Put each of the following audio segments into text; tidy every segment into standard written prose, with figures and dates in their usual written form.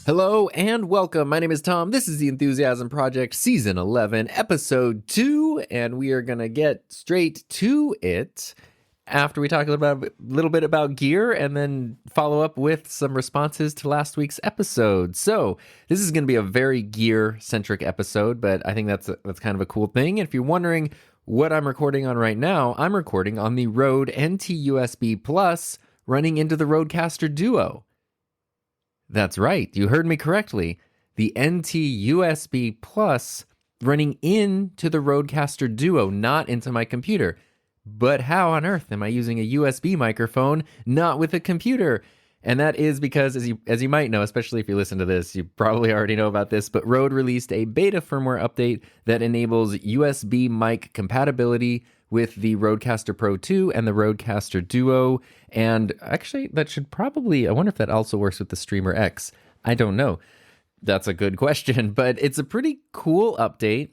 Hello and welcome. My name is Tom. This is the Enthusiasm Project, Season 11, Episode 2, and we are going to get straight to it after we talk a little bit about gear and then follow up with some responses to last week's episode. So this is going to be a very gear-centric episode, but I think that's kind of a cool thing. And if you're wondering what I'm recording on right now, I'm recording on the Rode NT-USB Plus running into the Rodecaster Duo. That's right, you heard me correctly. The NT-USB Plus running into the Rodecaster Duo, not into my computer. But how on earth am I using a USB microphone, not with a computer? And that is because, as you might know, especially if you listen to this, you probably already know about this, but Rode released a beta firmware update that enables USB mic compatibility with the Rodecaster Pro 2 and the Rodecaster Duo. And actually, that should probably, I wonder if that also works with the Streamer X. I don't know. That's a good question, but it's a pretty cool update.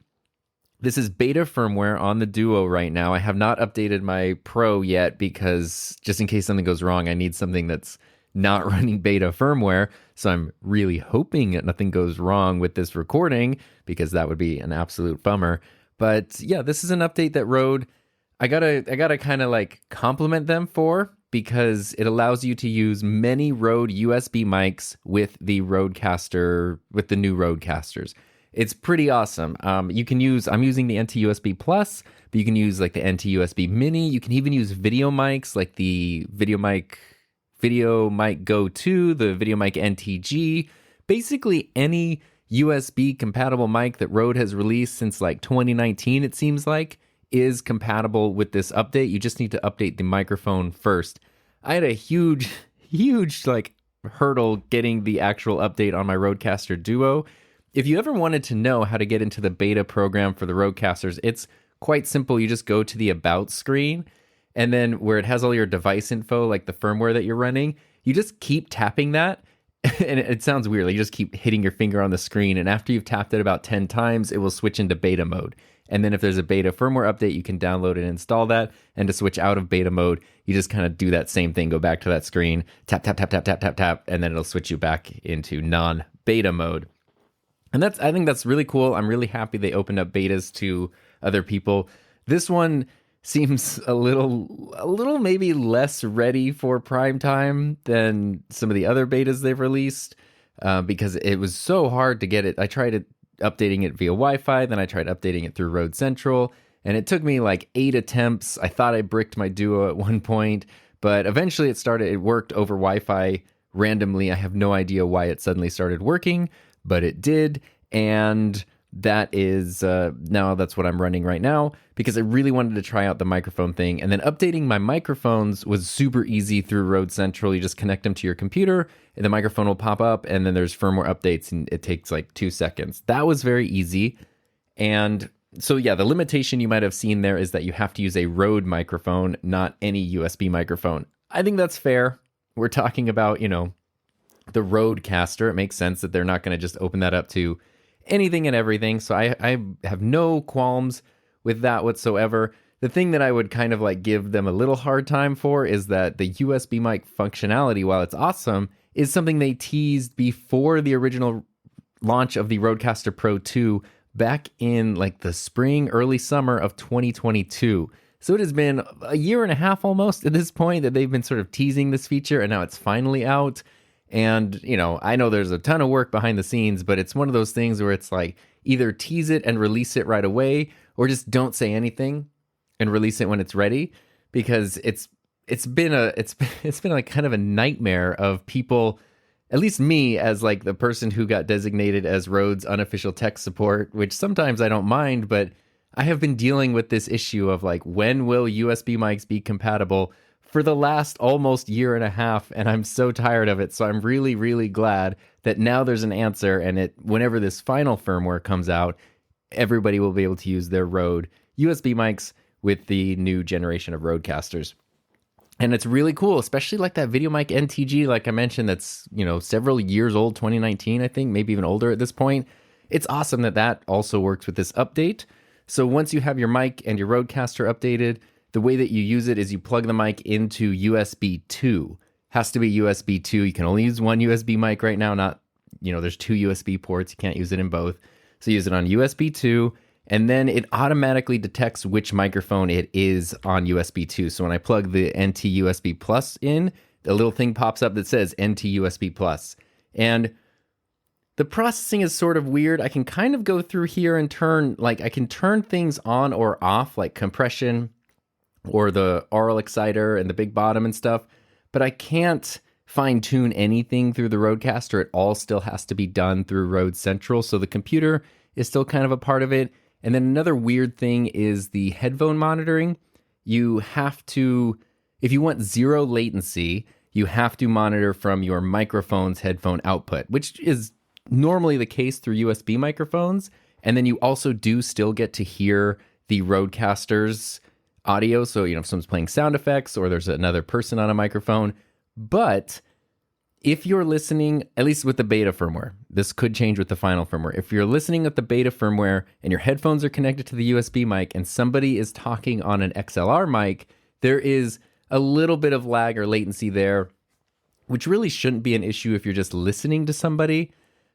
This is beta firmware on the Duo right now. I have not updated my Pro yet because just in case something goes wrong, I need something that's not running beta firmware. So I'm really hoping that nothing goes wrong with this recording because that would be an absolute bummer. But yeah, this is an update that Rode, I gotta kind of like compliment them for, because it allows you to use many Rode USB mics with the Rodecaster, with the new Rodecasters. It's pretty awesome. I'm using the NT-USB Plus, but you can use like the NT-USB Mini. You can even use video mics like the Video Mic Go 2, the Video Mic NTG. Basically any USB compatible mic that Rode has released since like 2019, it seems like, is compatible with this update. You just need to update the microphone first. I had a huge like hurdle getting the actual update on my Rodecaster Duo. If you ever wanted to know how to get into the beta program for the Rodecasters, it's quite simple. You just go to the About screen, and then where it has all your device info, like the firmware that you're running, you just keep tapping that. And it sounds weird. Like you just keep hitting your finger on the screen, and after you've tapped it about 10 times, it will switch into beta mode. And then if there's a beta firmware update, you can download and install that. And to switch out of beta mode, you just kind of do that same thing. Go back to that screen, tap, tap, tap, tap, tap, tap, tap, and then it'll switch you back into non-beta mode. And I think that's really cool. I'm really happy they opened up betas to other people. This one seems a little maybe less ready for prime time than some of the other betas they've released, because it was so hard to get it. I tried updating it via Wi-Fi, then I tried updating it through Rode Central, and it took me like 8 attempts. I thought I bricked my Duo at one point, but eventually it worked over Wi-Fi randomly. I have no idea why it suddenly started working, but it did, and that is now that's what I'm running right now, because I really wanted to try out the microphone thing. And then updating my microphones was super easy through Rode Central. You just connect them to your computer and the microphone will pop up, and then there's firmware updates and it takes like 2 seconds. That was very easy. And so yeah, the limitation you might have seen there is that you have to use a Rode microphone, not any USB microphone. I think that's fair. We're talking about, the Rodecaster. It makes sense that they're not going to just open that up to anything and everything. So I have no qualms with that whatsoever. The thing that I would kind of like give them a little hard time for is that the USB mic functionality, while it's awesome, is something they teased before the original launch of the Rodecaster Pro 2 back in like the spring, early summer of 2022. So it has been a year and a half almost at this point that they've been sort of teasing this feature, and now it's finally out. And, I know there's a ton of work behind the scenes, but it's one of those things where it's like either tease it and release it right away, or just don't say anything and release it when it's ready, because it's been like kind of a nightmare of people, at least me as like the person who got designated as Rode's unofficial tech support, which sometimes I don't mind, but I have been dealing with this issue of like, when will USB mics be compatible for the last almost year and a half, and I'm so tired of it. So I'm really, really glad that now there's an answer, and whenever this final firmware comes out, everybody will be able to use their Rode USB mics with the new generation of Rodecasters. And it's really cool, especially like that Video Mic NTG, like I mentioned, that's, several years old, 2019, I think, maybe even older at this point. It's awesome that also works with this update. So once you have your mic and your Rodecaster updated, the way that you use it is you plug the mic into USB 2. Has to be USB 2. You can only use one USB mic right now, not there's two USB ports. You can't use it in both. So use it on USB 2, and then it automatically detects which microphone it is on USB 2. So when I plug the NT USB Plus in, the little thing pops up that says NT USB Plus. And the processing is sort of weird. I can kind of go through here and I can turn things on or off, like compression or the aural exciter and the big bottom and stuff, but I can't fine tune anything through the Rodecaster. It all still has to be done through Rode Central. So the computer is still kind of a part of it. And then another weird thing is the headphone monitoring. You have to, if you want zero latency, you have to monitor from your microphone's headphone output, which is normally the case through USB microphones. And then you also do still get to hear the Rodecasters audio. So, if someone's playing sound effects or there's another person on a microphone. But if you're listening, at least with the beta firmware, this could change with the final firmware. If you're listening with the beta firmware and your headphones are connected to the USB mic and somebody is talking on an XLR mic, there is a little bit of lag or latency there, which really shouldn't be an issue if you're just listening to somebody.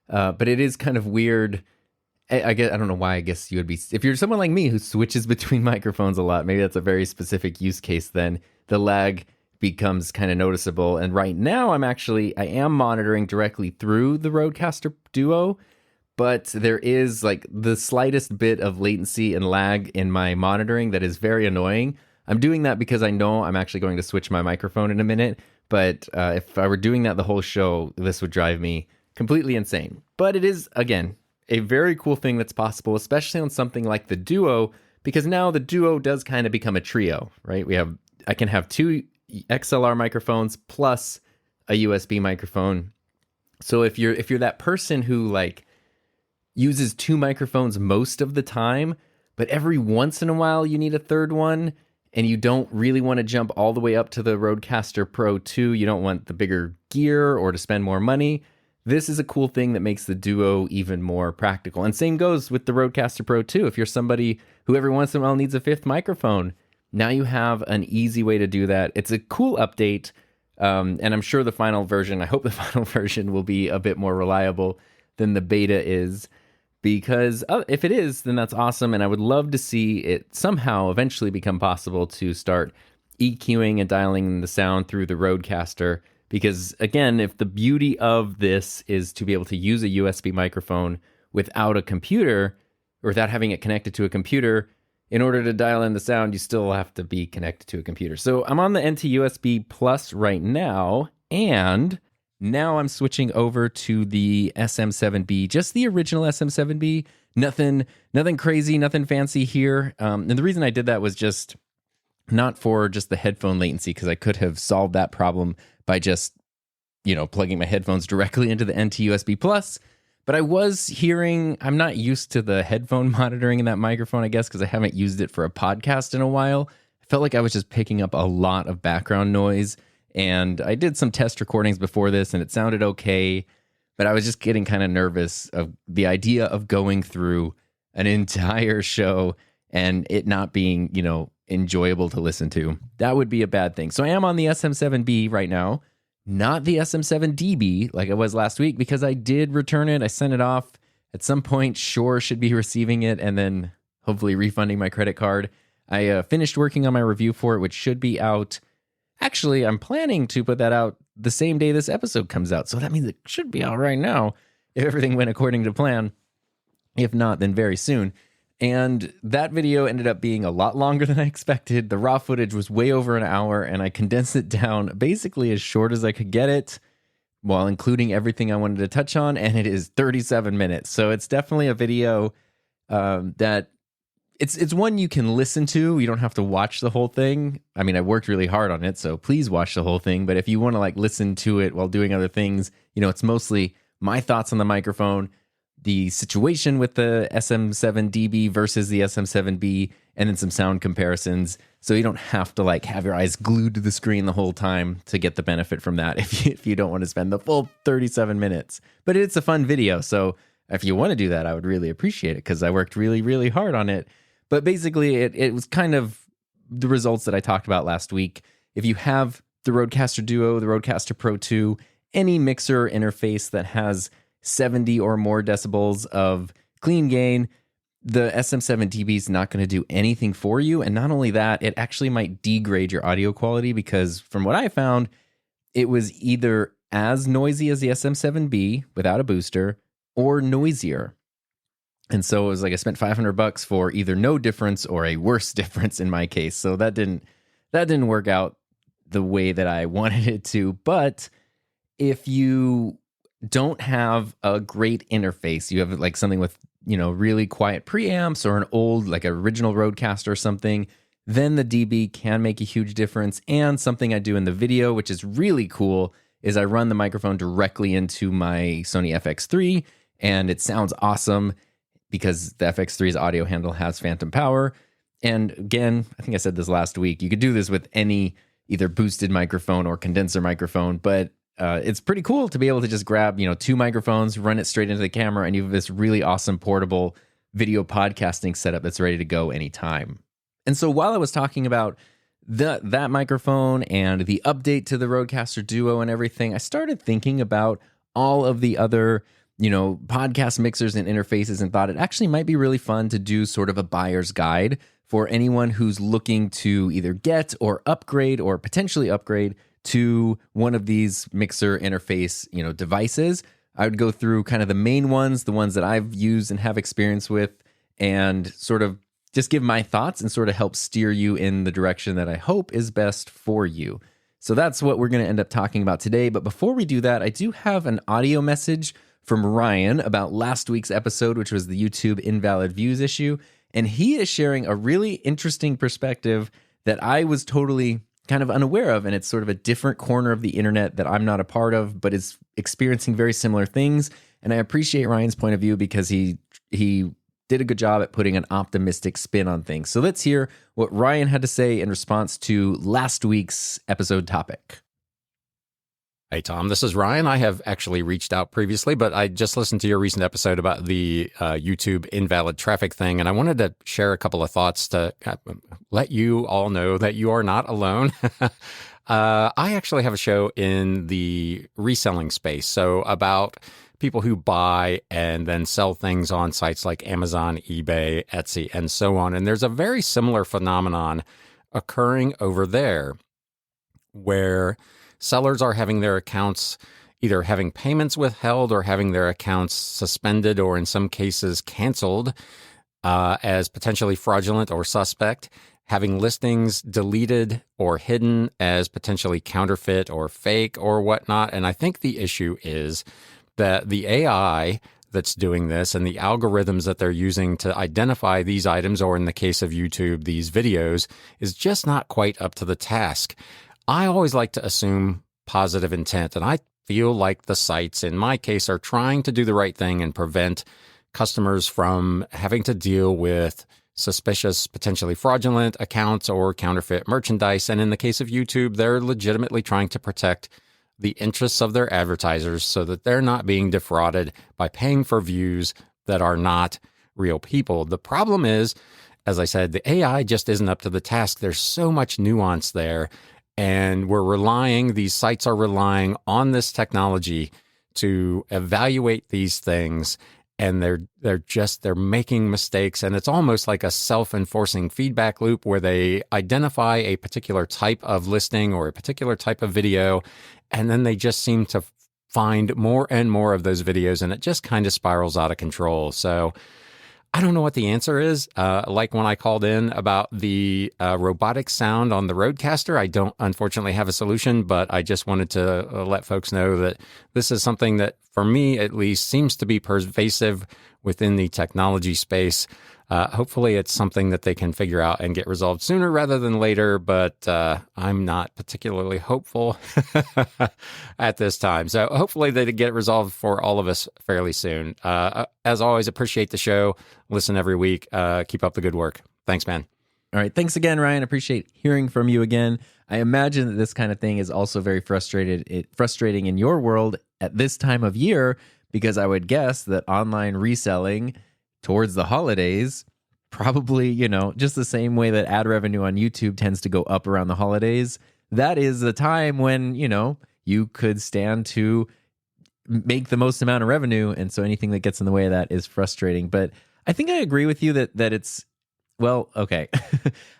But it is kind of weird. I don't know why. I guess you would be, if you're someone like me who switches between microphones a lot, maybe that's a very specific use case, then the lag becomes kind of noticeable. And right now I am monitoring directly through the Rodecaster Duo, but there is like the slightest bit of latency and lag in my monitoring that is very annoying. I'm doing that because I know I'm actually going to switch my microphone in a minute, but if I were doing that the whole show, this would drive me completely insane. But it is, again, a very cool thing that's possible, especially on something like the Duo, because now the Duo does kind of become a trio, right? I can have two XLR microphones plus a USB microphone. So if you're that person who uses two microphones most of the time, but every once in a while you need a third one, and you don't really want to jump all the way up to the Rodecaster Pro 2, you don't want the bigger gear or to spend more money, this is a cool thing that makes the Duo even more practical. And same goes with the Rodecaster Pro 2. If you're somebody who every once in a while needs a fifth microphone, now you have an easy way to do that. It's a cool update, and I'm sure I hope the final version will be a bit more reliable than the beta is, because if it is, then that's awesome, and I would love to see it somehow eventually become possible to start EQing and dialing the sound through the Rodecaster. Because again, if the beauty of this is to be able to use a USB microphone without a computer, or without having it connected to a computer, in order to dial in the sound, you still have to be connected to a computer. So I'm on the NT USB Plus right now, and now I'm switching over to the SM7B, just the original SM7B. Nothing crazy, nothing fancy here. And the reason I did that was just not for just the headphone latency, because I could have solved that problem by just, plugging my headphones directly into the NT USB Plus. But I was hearing, I'm not used to the headphone monitoring in that microphone, I guess, because I haven't used it for a podcast in a while. I felt like I was just picking up a lot of background noise. And I did some test recordings before this, and it sounded okay. But I was just getting kind of nervous of the idea of going through an entire show and it not being, enjoyable to listen to. That would be a bad thing. So I am on the SM7B right now, not the SM7DB like I was last week, because I did return it. I sent it off. At some point, Shure should be receiving it and then hopefully refunding my credit card. I finished working on my review for it, which should be out. Actually, I'm planning to put that out the same day this episode comes out. So that means it should be out right now if everything went according to plan. If not, then very soon. And that video ended up being a lot longer than I expected. The raw footage was way over an hour, and I condensed it down basically as short as I could get it, while including everything I wanted to touch on, and it is 37 minutes. So it's definitely a video that it's one you can listen to. You don't have to watch the whole thing. I mean, I worked really hard on it, so please watch the whole thing. But if you want to listen to it while doing other things, it's mostly my thoughts on the microphone, the situation with the SM7DB versus the SM7B, and then some sound comparisons. So you don't have to have your eyes glued to the screen the whole time to get the benefit from that if you don't want to spend the full 37 minutes. But it's a fun video. So if you want to do that, I would really appreciate it, because I worked really, really hard on it. But basically, it was kind of the results that I talked about last week. If you have the Rodecaster Duo, the Rodecaster Pro 2, any mixer interface that has 70 or more decibels of clean gain, the SM7DB is not going to do anything for you. And not only that, it actually might degrade your audio quality, because from what I found, it was either as noisy as the SM7B without a booster or noisier. And so it was like I spent $500 for either no difference or a worse difference in my case. So that didn't work out the way that I wanted it to. But if you don't have a great interface, you have like something with, really quiet preamps or an old, like original Rodecaster or something, then the DB can make a huge difference. And something I do in the video, which is really cool, is I run the microphone directly into my Sony FX3, and it sounds awesome because the FX3's audio handle has phantom power. And again, I think I said this last week, you could do this with any either boosted microphone or condenser microphone, but it's pretty cool to be able to just grab, 2 microphones, run it straight into the camera, and you have this really awesome portable video podcasting setup that's ready to go anytime. And so while I was talking about that microphone and the update to the Rodecaster Duo and everything, I started thinking about all of the other, podcast mixers and interfaces, and thought it actually might be really fun to do sort of a buyer's guide for anyone who's looking to either get or upgrade or potentially upgrade to one of these mixer interface, devices. I would go through kind of the main ones, the ones that I've used and have experience with, and sort of just give my thoughts and sort of help steer you in the direction that I hope is best for you. So that's what we're going to end up talking about today. But before we do that, I do have an audio message from Ryan about last week's episode, which was the YouTube invalid views issue. And he is sharing a really interesting perspective that I was totally kind of unaware of, and it's sort of a different corner of the internet that I'm not a part of, but is experiencing very similar things. And I appreciate Ryan's point of view because he did a good job at putting an optimistic spin on things. So let's hear what Ryan had to say in response to last week's episode topic. Hey, Tom, this is Ryan. I have actually reached out previously, but I just listened to your recent episode about the YouTube invalid traffic thing, and I wanted to share a couple of thoughts to let you all know that you are not alone. I actually have a show in the reselling space, so about people who buy and then sell things on sites like Amazon, eBay, Etsy, and so on. And there's a very similar phenomenon occurring over there where sellers are having their accounts either having payments withheld or having their accounts suspended or in some cases canceled as potentially fraudulent or suspect, having listings deleted or hidden as potentially counterfeit or fake or whatnot. And I think the issue is that the AI that's doing this and the algorithms that they're using to identify these items, or in the case of YouTube, these videos, is just not quite up to the task. I always like to assume positive intent, and I feel like the sites, in my case, are trying to do the right thing and prevent customers from having to deal with suspicious, potentially fraudulent accounts or counterfeit merchandise. And in the case of YouTube, they're legitimately trying to protect the interests of their advertisers so that they're not being defrauded by paying for views that are not real people. The problem is, as I said, the AI just isn't up to the task. There's so much nuance there. And these sites are relying on this technology to evaluate these things. And they're making mistakes. And it's almost like a self-enforcing feedback loop where they identify a particular type of listing or a particular type of video, and then they just seem to find more and more of those videos, and it just kind of spirals out of control. So I don't know what the answer is. Like when I called in about the robotic sound on the Rodecaster, I don't unfortunately have a solution, but I just wanted to let folks know that this is something that, for me at least, seems to be pervasive within the technology space. Hopefully it's something that they can figure out and get resolved sooner rather than later, but I'm not particularly hopeful at this time. So hopefully they get it resolved for all of us fairly soon. As always, appreciate the show. Listen every week. Keep up the good work. Thanks, man. All right. Thanks again, Ryan. Appreciate hearing from you again. I imagine that this kind of thing is also very frustrating in your world at this time of year, because I would guess that online reselling towards the holidays, probably, just the same way that ad revenue on YouTube tends to go up around the holidays, that is the time when, you could stand to make the most amount of revenue, and so anything that gets in the way of that is frustrating. But I think I agree with you that it's, well, okay.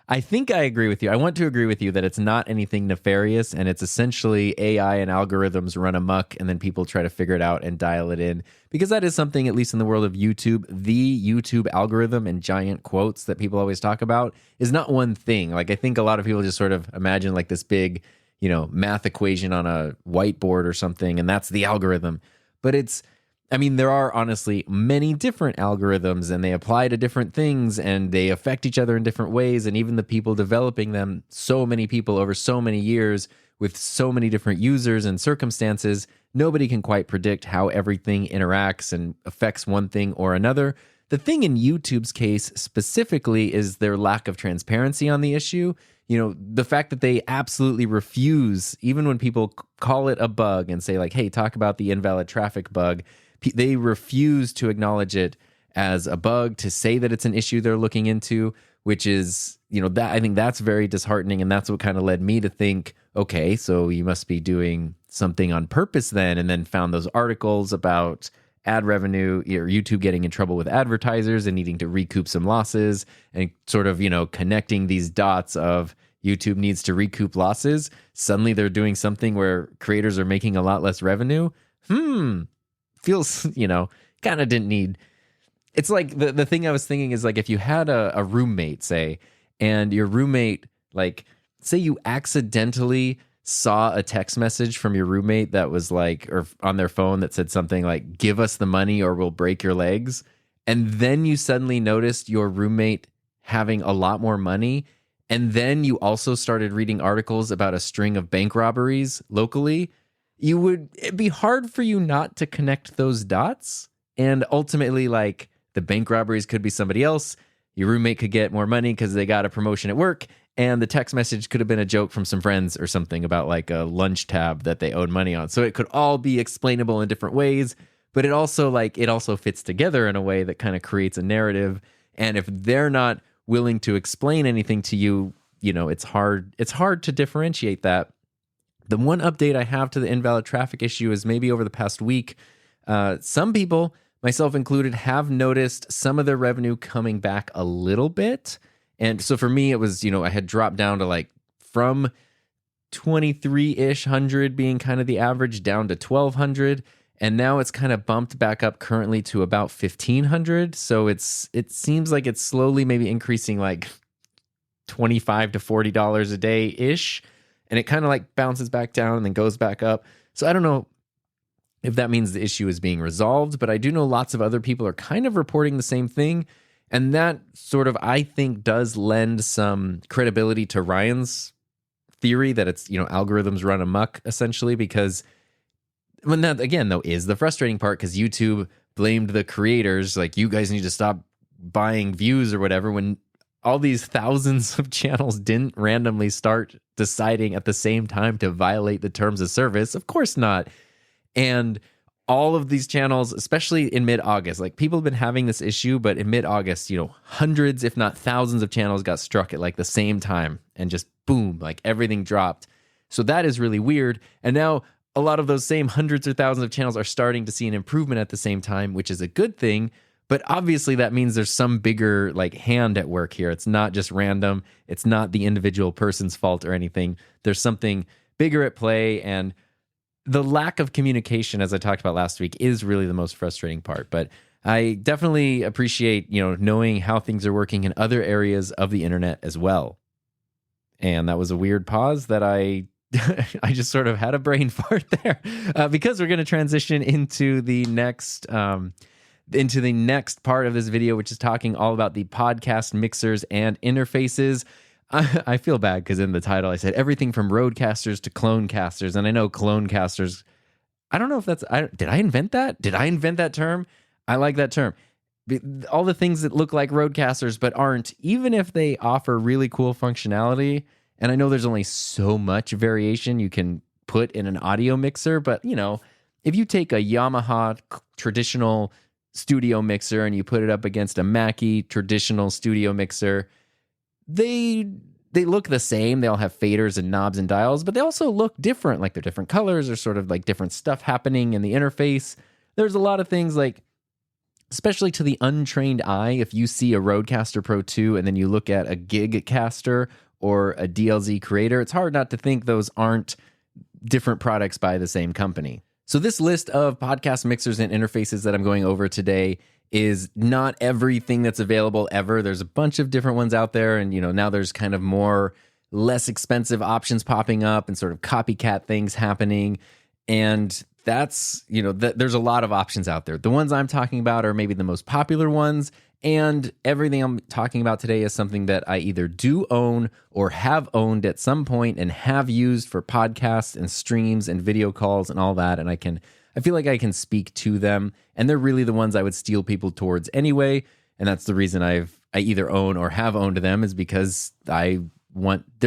I think I agree with you. I want to agree with you that it's not anything nefarious, and it's essentially AI and algorithms run amok, and then people try to figure it out and dial it in. Because that is something, at least in the world of YouTube, the YouTube algorithm and giant quotes that people always talk about is not one thing. Like, I think a lot of people just sort of imagine like this big, math equation on a whiteboard or something, and that's the algorithm. But there are honestly many different algorithms, and they apply to different things, and they affect each other in different ways. And even the people developing them, so many people over so many years with so many different users and circumstances, nobody can quite predict how everything interacts and affects one thing or another. The thing in YouTube's case specifically is their lack of transparency on the issue. The fact that they absolutely refuse, even when people call it a bug and say like, hey, talk about the invalid traffic bug, they refuse to acknowledge it as a bug, to say that it's an issue they're looking into, which is, that I think that's very disheartening. And that's what kind of led me to think, okay, so you must be doing something on purpose then, and then found those articles about ad revenue, or YouTube getting in trouble with advertisers and needing to recoup some losses, and sort of, connecting these dots of YouTube needs to recoup losses. Suddenly they're doing something where creators are making a lot less revenue. Feels, kind of didn't need. It's like the thing I was thinking is like, if you had a roommate, say, and your roommate, like, say you accidentally saw a text message from your roommate that was like, or on their phone that said something like, give us the money or we'll break your legs. And then you suddenly noticed your roommate having a lot more money. And then you also started reading articles about a string of bank robberies locally. It'd be hard for you not to connect those dots. And ultimately, like, the bank robberies could be somebody else. Your roommate could get more money because they got a promotion at work. And the text message could have been a joke from some friends or something about like a lunch tab that they owed money on. So it could all be explainable in different ways. But it also fits together in a way that kind of creates a narrative. And if they're not willing to explain anything to you, it's hard to differentiate that. The one update I have to the invalid traffic issue is maybe over the past week, some people, myself included, have noticed some of their revenue coming back a little bit. And so for me, it was, I had dropped down to like from 23-ish hundred being kind of the average down to 1,200. And now it's kind of bumped back up currently to about 1,500. So it seems like it's slowly maybe increasing like $25 to $40 a day ish. And it kind of like bounces back down and then goes back up. So I don't know if that means the issue is being resolved, but I do know lots of other people are kind of reporting the same thing. And that sort of, I think, does lend some credibility to Ryan's theory that it's, algorithms run amok, essentially, because when that, again, though, is the frustrating part, because YouTube blamed the creators, like, you guys need to stop buying views or whatever, when all these thousands of channels didn't randomly start deciding at the same time to violate the terms of service. Of course not. And all of these channels, especially in mid-August, like, people have been having this issue, but in mid-August, hundreds, if not thousands of channels got struck at like the same time, and just boom, like everything dropped. So that is really weird. And now a lot of those same hundreds or thousands of channels are starting to see an improvement at the same time, which is a good thing. But obviously that means there's some bigger like hand at work here. It's not just random. It's not the individual person's fault or anything. There's something bigger at play, and the lack of communication, as I talked about last week, is really the most frustrating part. But I definitely appreciate, knowing how things are working in other areas of the internet as well. And that was a weird pause that I just sort of had a brain fart there, because we're going to transition into the next part of this video, which is talking all about the podcast mixers and interfaces. I feel bad because in the title I said everything from Rodecasters to Clonecasters, and I know Clonecasters, I don't know if that's, did I invent that? Did I invent that term? I like that term. All the things that look like Rodecasters but aren't, even if they offer really cool functionality, and I know there's only so much variation you can put in an audio mixer, but if you take a Yamaha traditional studio mixer and you put it up against a Mackie traditional studio mixer, they they look the same. They all have faders and knobs and dials, but they also look different. Like they're different colors. There's sort of like different stuff happening in the interface. There's a lot of things like, especially to the untrained eye, if you see a Rodecaster Pro 2 and then you look at a Gigcaster or a DLZ Creator, it's hard not to think those aren't different products by the same company. So this list of podcast mixers and interfaces that I'm going over today is not everything that's available ever. There's a bunch of different ones out there, and now there's kind of more less expensive options popping up and sort of copycat things happening. And that's, there's a lot of options out there. The ones I'm talking about are maybe the most popular ones, and everything I'm talking about today is something that I either do own or have owned at some point and have used for podcasts and streams and video calls and all that. And I feel like I can speak to them, and they're really the ones I would steer people towards anyway. And that's the reason I either own or have owned them, is because they're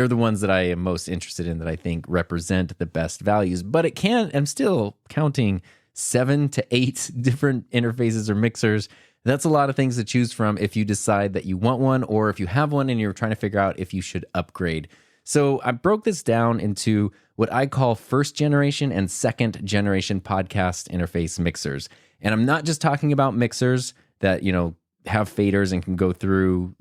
the ones that I am most interested in, that I think represent the best values. But I'm still counting 7 to 8 different interfaces or mixers. That's a lot of things to choose from if you decide that you want one, or if you have one and you're trying to figure out if you should upgrade. So I broke this down into what I call first generation and second generation podcast interface mixers. And I'm not just talking about mixers that, have faders and can go through,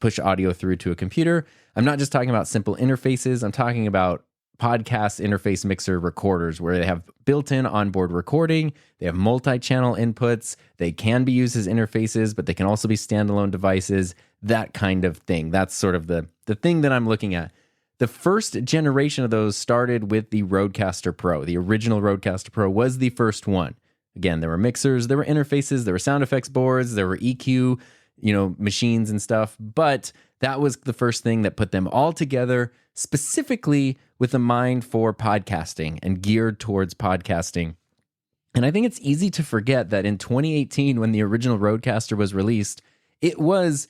push audio through to a computer. I'm not just talking about simple interfaces. I'm talking about podcast interface mixer recorders where they have built-in onboard recording. They have multi-channel inputs. They can be used as interfaces, but they can also be standalone devices, that kind of thing. That's sort of the thing that I'm looking at. The first generation of those started with the Rodecaster Pro. The original Rodecaster Pro was the first one. Again, there were mixers, there were interfaces, there were sound effects boards, there were EQ, machines and stuff. But that was the first thing that put them all together, specifically with a mind for podcasting and geared towards podcasting. And I think it's easy to forget that in 2018, when the original Rodecaster was released, it was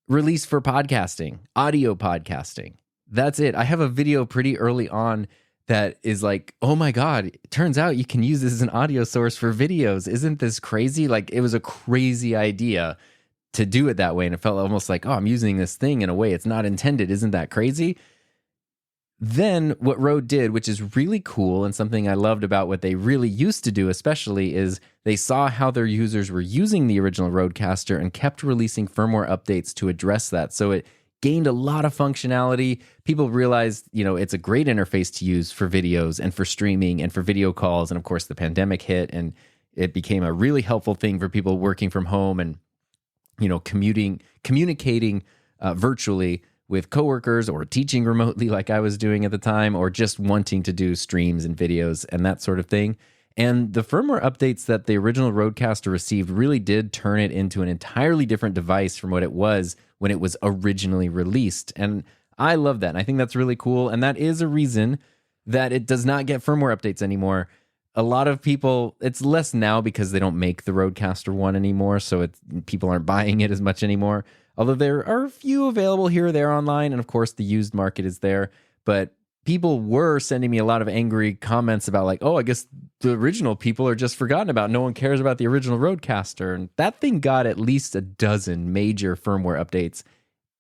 released for podcasting, audio podcasting. That's it. I have a video pretty early on that is like, oh my God, it turns out you can use this as an audio source for videos. Isn't this crazy? Like, it was a crazy idea to do it that way. And it felt almost like, oh, I'm using this thing in a way it's not intended. Isn't that crazy? Then what Rode did, which is really cool and something I loved about what they really used to do especially, is they saw how their users were using the original Rodecaster and kept releasing firmware updates to address that. So it gained a lot of functionality. People realized, it's a great interface to use for videos and for streaming and for video calls. And of course, the pandemic hit and it became a really helpful thing for people working from home and, communicating virtually with coworkers, or teaching remotely like I was doing at the time, or just wanting to do streams and videos and that sort of thing. And the firmware updates that the original Rodecaster received really did turn it into an entirely different device from what it was when it was originally released. And I love that. And I think that's really cool. And that is a reason that it does not get firmware updates anymore. A lot of people, it's less now because they don't make the Rodecaster 1 anymore, so people aren't buying it as much anymore. Although there are a few available here or there online, and of course the used market is there. But people were sending me a lot of angry comments about like, oh, I guess the original people are just forgotten about. No one cares about the original Rodecaster. And that thing got at least a dozen major firmware updates.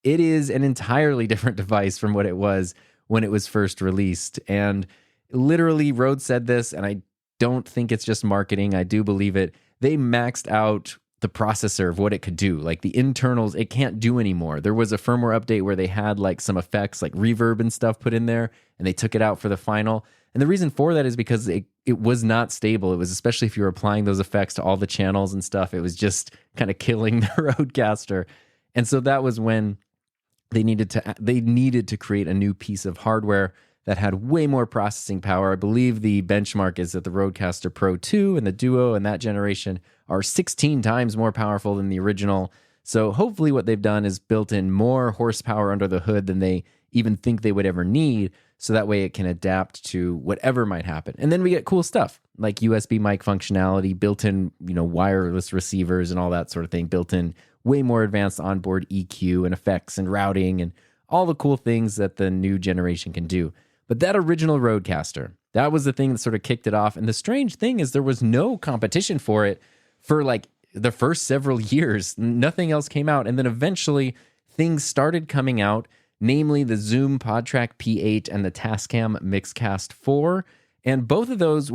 It is an entirely different device from what it was when it was first released. And literally, Rode said this, and I don't think it's just marketing. I do believe it. They maxed out the processor of what it could do. Like the internals, it can't do anymore. There was a firmware update where they had like some effects like reverb and stuff put in there, and they took it out for the final. And the reason for that is because it was not stable. It was, especially if you were applying those effects to all the channels and stuff, it was just kind of killing the Rodecaster. And so that was when they needed to create a new piece of hardware that had way more processing power. I believe the benchmark is that the Rodecaster Pro 2 and the Duo and that generation are 16 times more powerful than the original. So hopefully what they've done is built in more horsepower under the hood than they even think they would ever need, so that way it can adapt to whatever might happen. And then we get cool stuff like USB mic functionality, built-in, wireless receivers and all that sort of thing, built-in way more advanced onboard EQ and effects and routing and all the cool things that the new generation can do. But that original Rodecaster, that was the thing that sort of kicked it off. And the strange thing is there was no competition for it for like the first several years. Nothing else came out. And then eventually things started coming out. namely the Zoom PodTrack P8 and the Tascam Mixcast 4. And both of those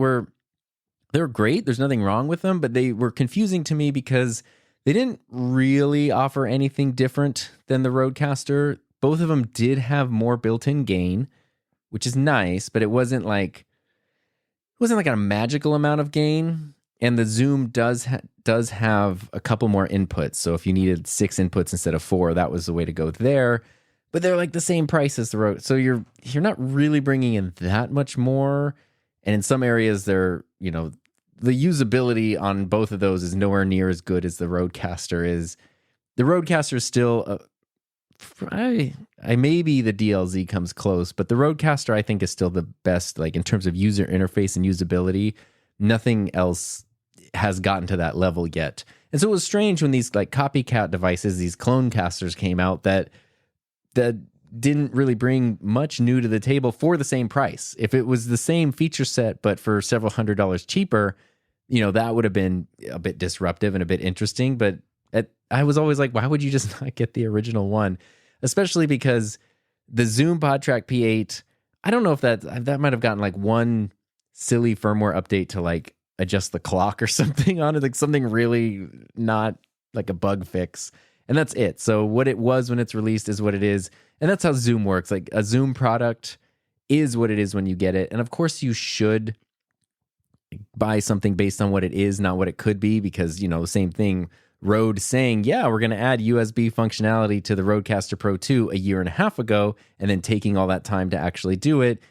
they're great. There's nothing wrong with them, but they were confusing to me because they didn't really offer anything different than the Rodecaster. Both of them did have more built-in gain, which is nice, but it wasn't like a magical amount of gain. And the Zoom does have a couple more inputs. So if you needed 6 inputs instead of 4, that was the way to go there. But they're like the same price as the Rode. So you're not really bringing in that much more. And in some areas, the usability on both of those is nowhere near as good as the Rodecaster is. The Rodecaster is still, maybe the DLZ comes close, but the Rodecaster I think is still the best, like in terms of user interface and usability. Nothing else has gotten to that level yet. And so it was strange when these like copycat devices, these Clonecasters came out that didn't really bring much new to the table for the same price. If it was the same feature set, but for several $100s cheaper, that would have been a bit disruptive and a bit interesting. But I was always like, why would you just not get the original one? Especially because the Zoom PodTrack P8, I don't know if that might have gotten like one silly firmware update to like adjust the clock or something on it, like something really not like a bug fix. And that's it. So what it was when it's released is what it is. And that's how Zoom works. Like a Zoom product is what it is when you get it. And of course you should buy something based on what it is, not what it could be, because, same thing, Rode saying, yeah, we're going to add USB functionality to the Rodecaster Pro 2 a year and a half ago, and then taking all that time to actually do it.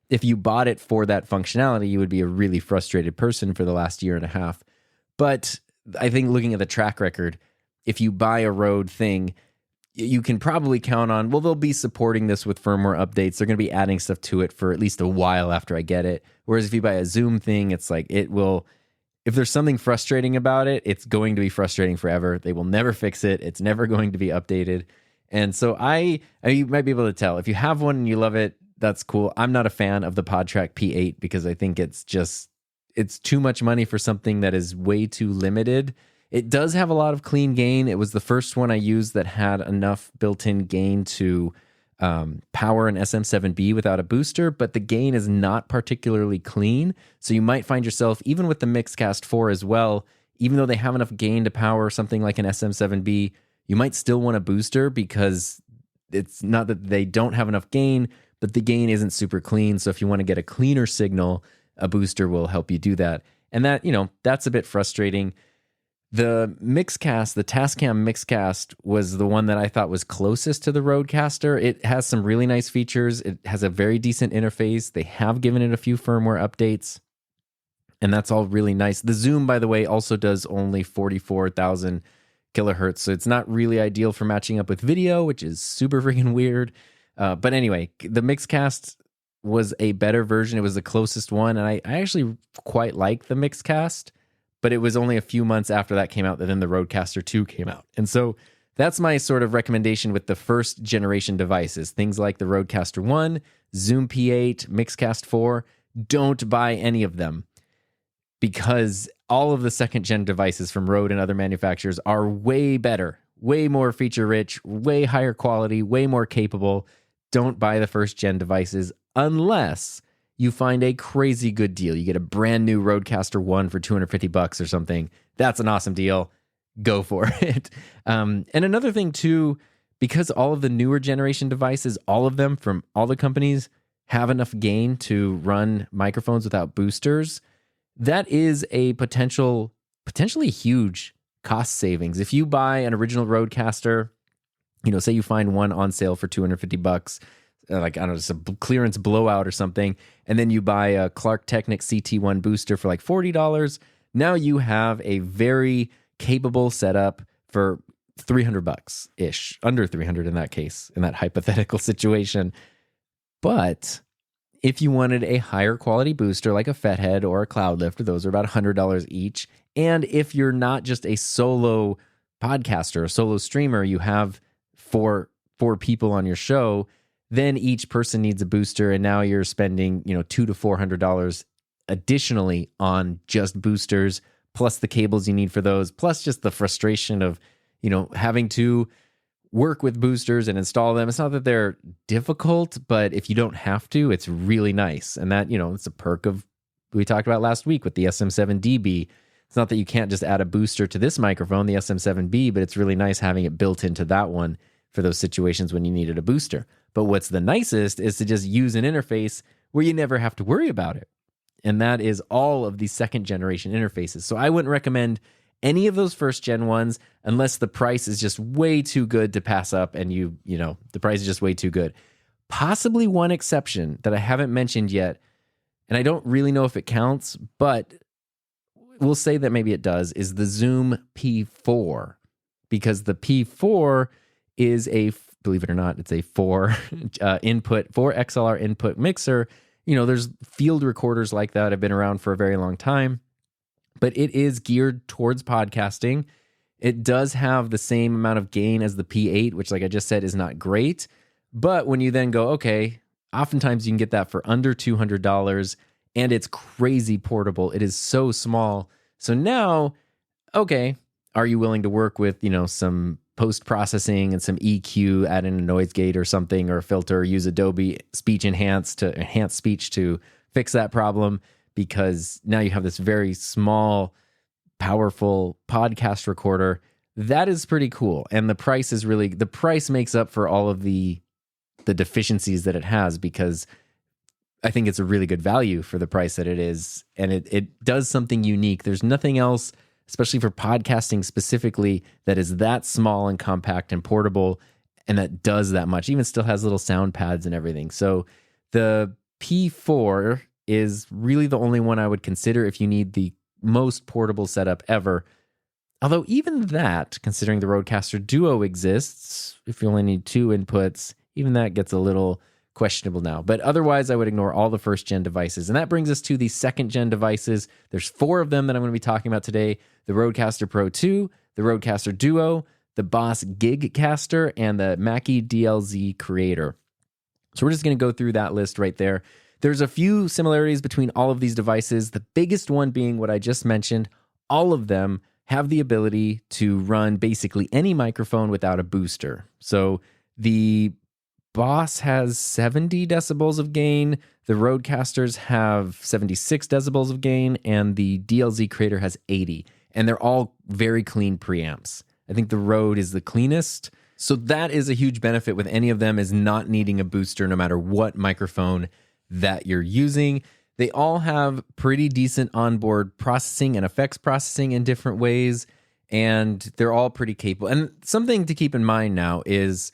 If you bought it for that functionality, you would be a really frustrated person for the last year and a half. But I think looking at the track record, if you buy a Rode thing, you can probably count on, well, they'll be supporting this with firmware updates. They're going to be adding stuff to it for at least a while after I get it. Whereas if you buy a Zoom thing, it's like it will, if there's something frustrating about it, it's going to be frustrating forever. They will never fix it. It's never going to be updated. And so you might be able to tell. If you have one and you love it, that's cool. I'm not a fan of the PodTrack P8 because I think it's too much money for something that is way too limited. It does have a lot of clean gain. It was the first one I used that had enough built-in gain to power an SM7B without a booster, but the gain is not particularly clean. So you might find yourself, even with the Mixcast 4 as well, even though they have enough gain to power something like an SM7B, you might still want a booster because it's not that they don't have enough gain, but the gain isn't super clean. So if you want to get a cleaner signal, a booster will help you do that. And that, that's a bit frustrating. The Mixcast, the Tascam Mixcast, was the one that I thought was closest to the Rodecaster. It has some really nice features. It has a very decent interface. They have given it a few firmware updates, and that's all really nice. The Zoom, by the way, also does only 44,000 kilohertz, so it's not really ideal for matching up with video, which is super freaking weird. But anyway, the Mixcast was a better version. It was the closest one, and I actually quite like the Mixcast. But it was only a few months after that came out that then the Rodecaster 2 came out. And so that's my sort of recommendation with the first generation devices. Things like the Rodecaster 1, Zoom P8, Mixcast 4. Don't buy any of them because all of the second gen devices from Rode and other manufacturers are way better, way more feature rich, way higher quality, way more capable. Don't buy the first gen devices unless you find a crazy good deal. You get a brand new Rodecaster 1 for $250 or something. That's an awesome deal. Go for it. And another thing too, because all of the newer generation devices, all of them from all the companies have enough gain to run microphones without boosters, that is a potentially huge cost savings. If you buy an original Rodecaster, say you find one on sale for $250, like, I don't know, just a clearance blowout or something, and then you buy a Clark Technic CT1 booster for like $40, now you have a very capable setup for $300-ish, under $300 in that case, in that hypothetical situation. But if you wanted a higher quality booster like a Fethead or a Cloudlifter, those are about $100 each. And if you're not just a solo podcaster, a solo streamer, you have four people on your show, then each person needs a booster, and now you're spending, $200 to $400 additionally on just boosters, plus the cables you need for those, plus just the frustration of, having to work with boosters and install them. It's not that they're difficult, but if you don't have to, it's really nice. And that, it's a perk of we talked about last week with the SM7DB. It's not that you can't just add a booster to this microphone, the SM7B, but it's really nice having it built into that one for those situations when you needed a booster. But what's the nicest is to just use an interface where you never have to worry about it. And that is all of the second generation interfaces. So I wouldn't recommend any of those first gen ones unless the price is just way too good to pass up and the price is just way too good. Possibly one exception that I haven't mentioned yet, and I don't really know if it counts, but we'll say that maybe it does, is the Zoom P4. Because the P4 is believe it or not, it's a 4 XLR input mixer. There's field recorders like that have been around for a very long time, but it is geared towards podcasting. It does have the same amount of gain as the P8, which, like I just said, is not great. But when you then go, okay, oftentimes you can get that for under $200, and it's crazy portable. It is so small. So now, okay, are you willing to work with, some post-processing and some EQ, add in a noise gate or something, or a filter, or use Adobe Speech Enhance to enhance speech to fix that problem? Because now you have this very small, powerful podcast recorder. That is pretty cool. And the price makes up for all of the deficiencies that it has, because I think it's a really good value for the price that it is. And it does something unique. There's nothing else, especially for podcasting specifically, that is that small and compact and portable and that does that much. Even still has little sound pads and everything. So the P4 is really the only one I would consider if you need the most portable setup ever. Although even that, considering the Rodecaster Duo exists, if you only need 2 inputs, even that gets a little questionable now. But otherwise, I would ignore all the first-gen devices. And that brings us to the second-gen devices. There's 4 of them that I'm going to be talking about today. The Rodecaster Pro 2, the Rodecaster Duo, the Boss Gigcaster, and the Mackie DLZ Creator. So we're just going to go through that list right there. There's a few similarities between all of these devices, the biggest one being what I just mentioned. All of them have the ability to run basically any microphone without a booster. So the Boss has 70 decibels of gain, the Rodecasters have 76 decibels of gain, and the DLZ Creator has 80. And they're all very clean preamps. I think the Rode is the cleanest. So that is a huge benefit with any of them, is not needing a booster no matter what microphone that you're using. They all have pretty decent onboard processing and effects processing in different ways, and they're all pretty capable. And something to keep in mind now is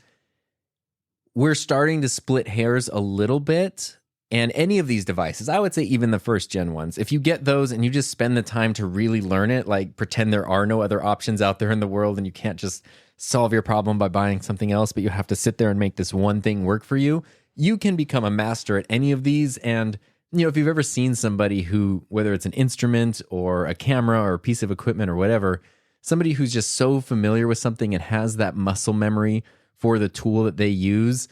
we're starting to split hairs a little bit, and any of these devices, I would say even the first gen ones, if you get those and you just spend the time to really learn it, like pretend there are no other options out there in the world and you can't just solve your problem by buying something else, but you have to sit there and make this one thing work for you, you can become a master at any of these. And if you've ever seen somebody who, whether it's an instrument or a camera or a piece of equipment or whatever, somebody who's just so familiar with something and has that muscle memory for the tool that they use,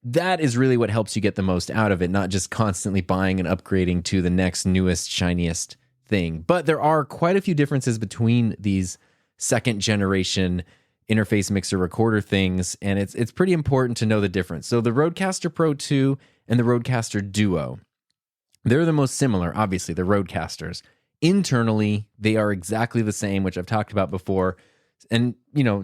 that is really what helps you get the most out of it, not just constantly buying and upgrading to the next newest, shiniest thing. But there are quite a few differences between these second generation interface mixer recorder things, and it's pretty important to know the difference. So the Rodecaster Pro 2 and the Rodecaster Duo, they're the most similar, obviously, the Rodecasters. Internally, they are exactly the same, which I've talked about before. And,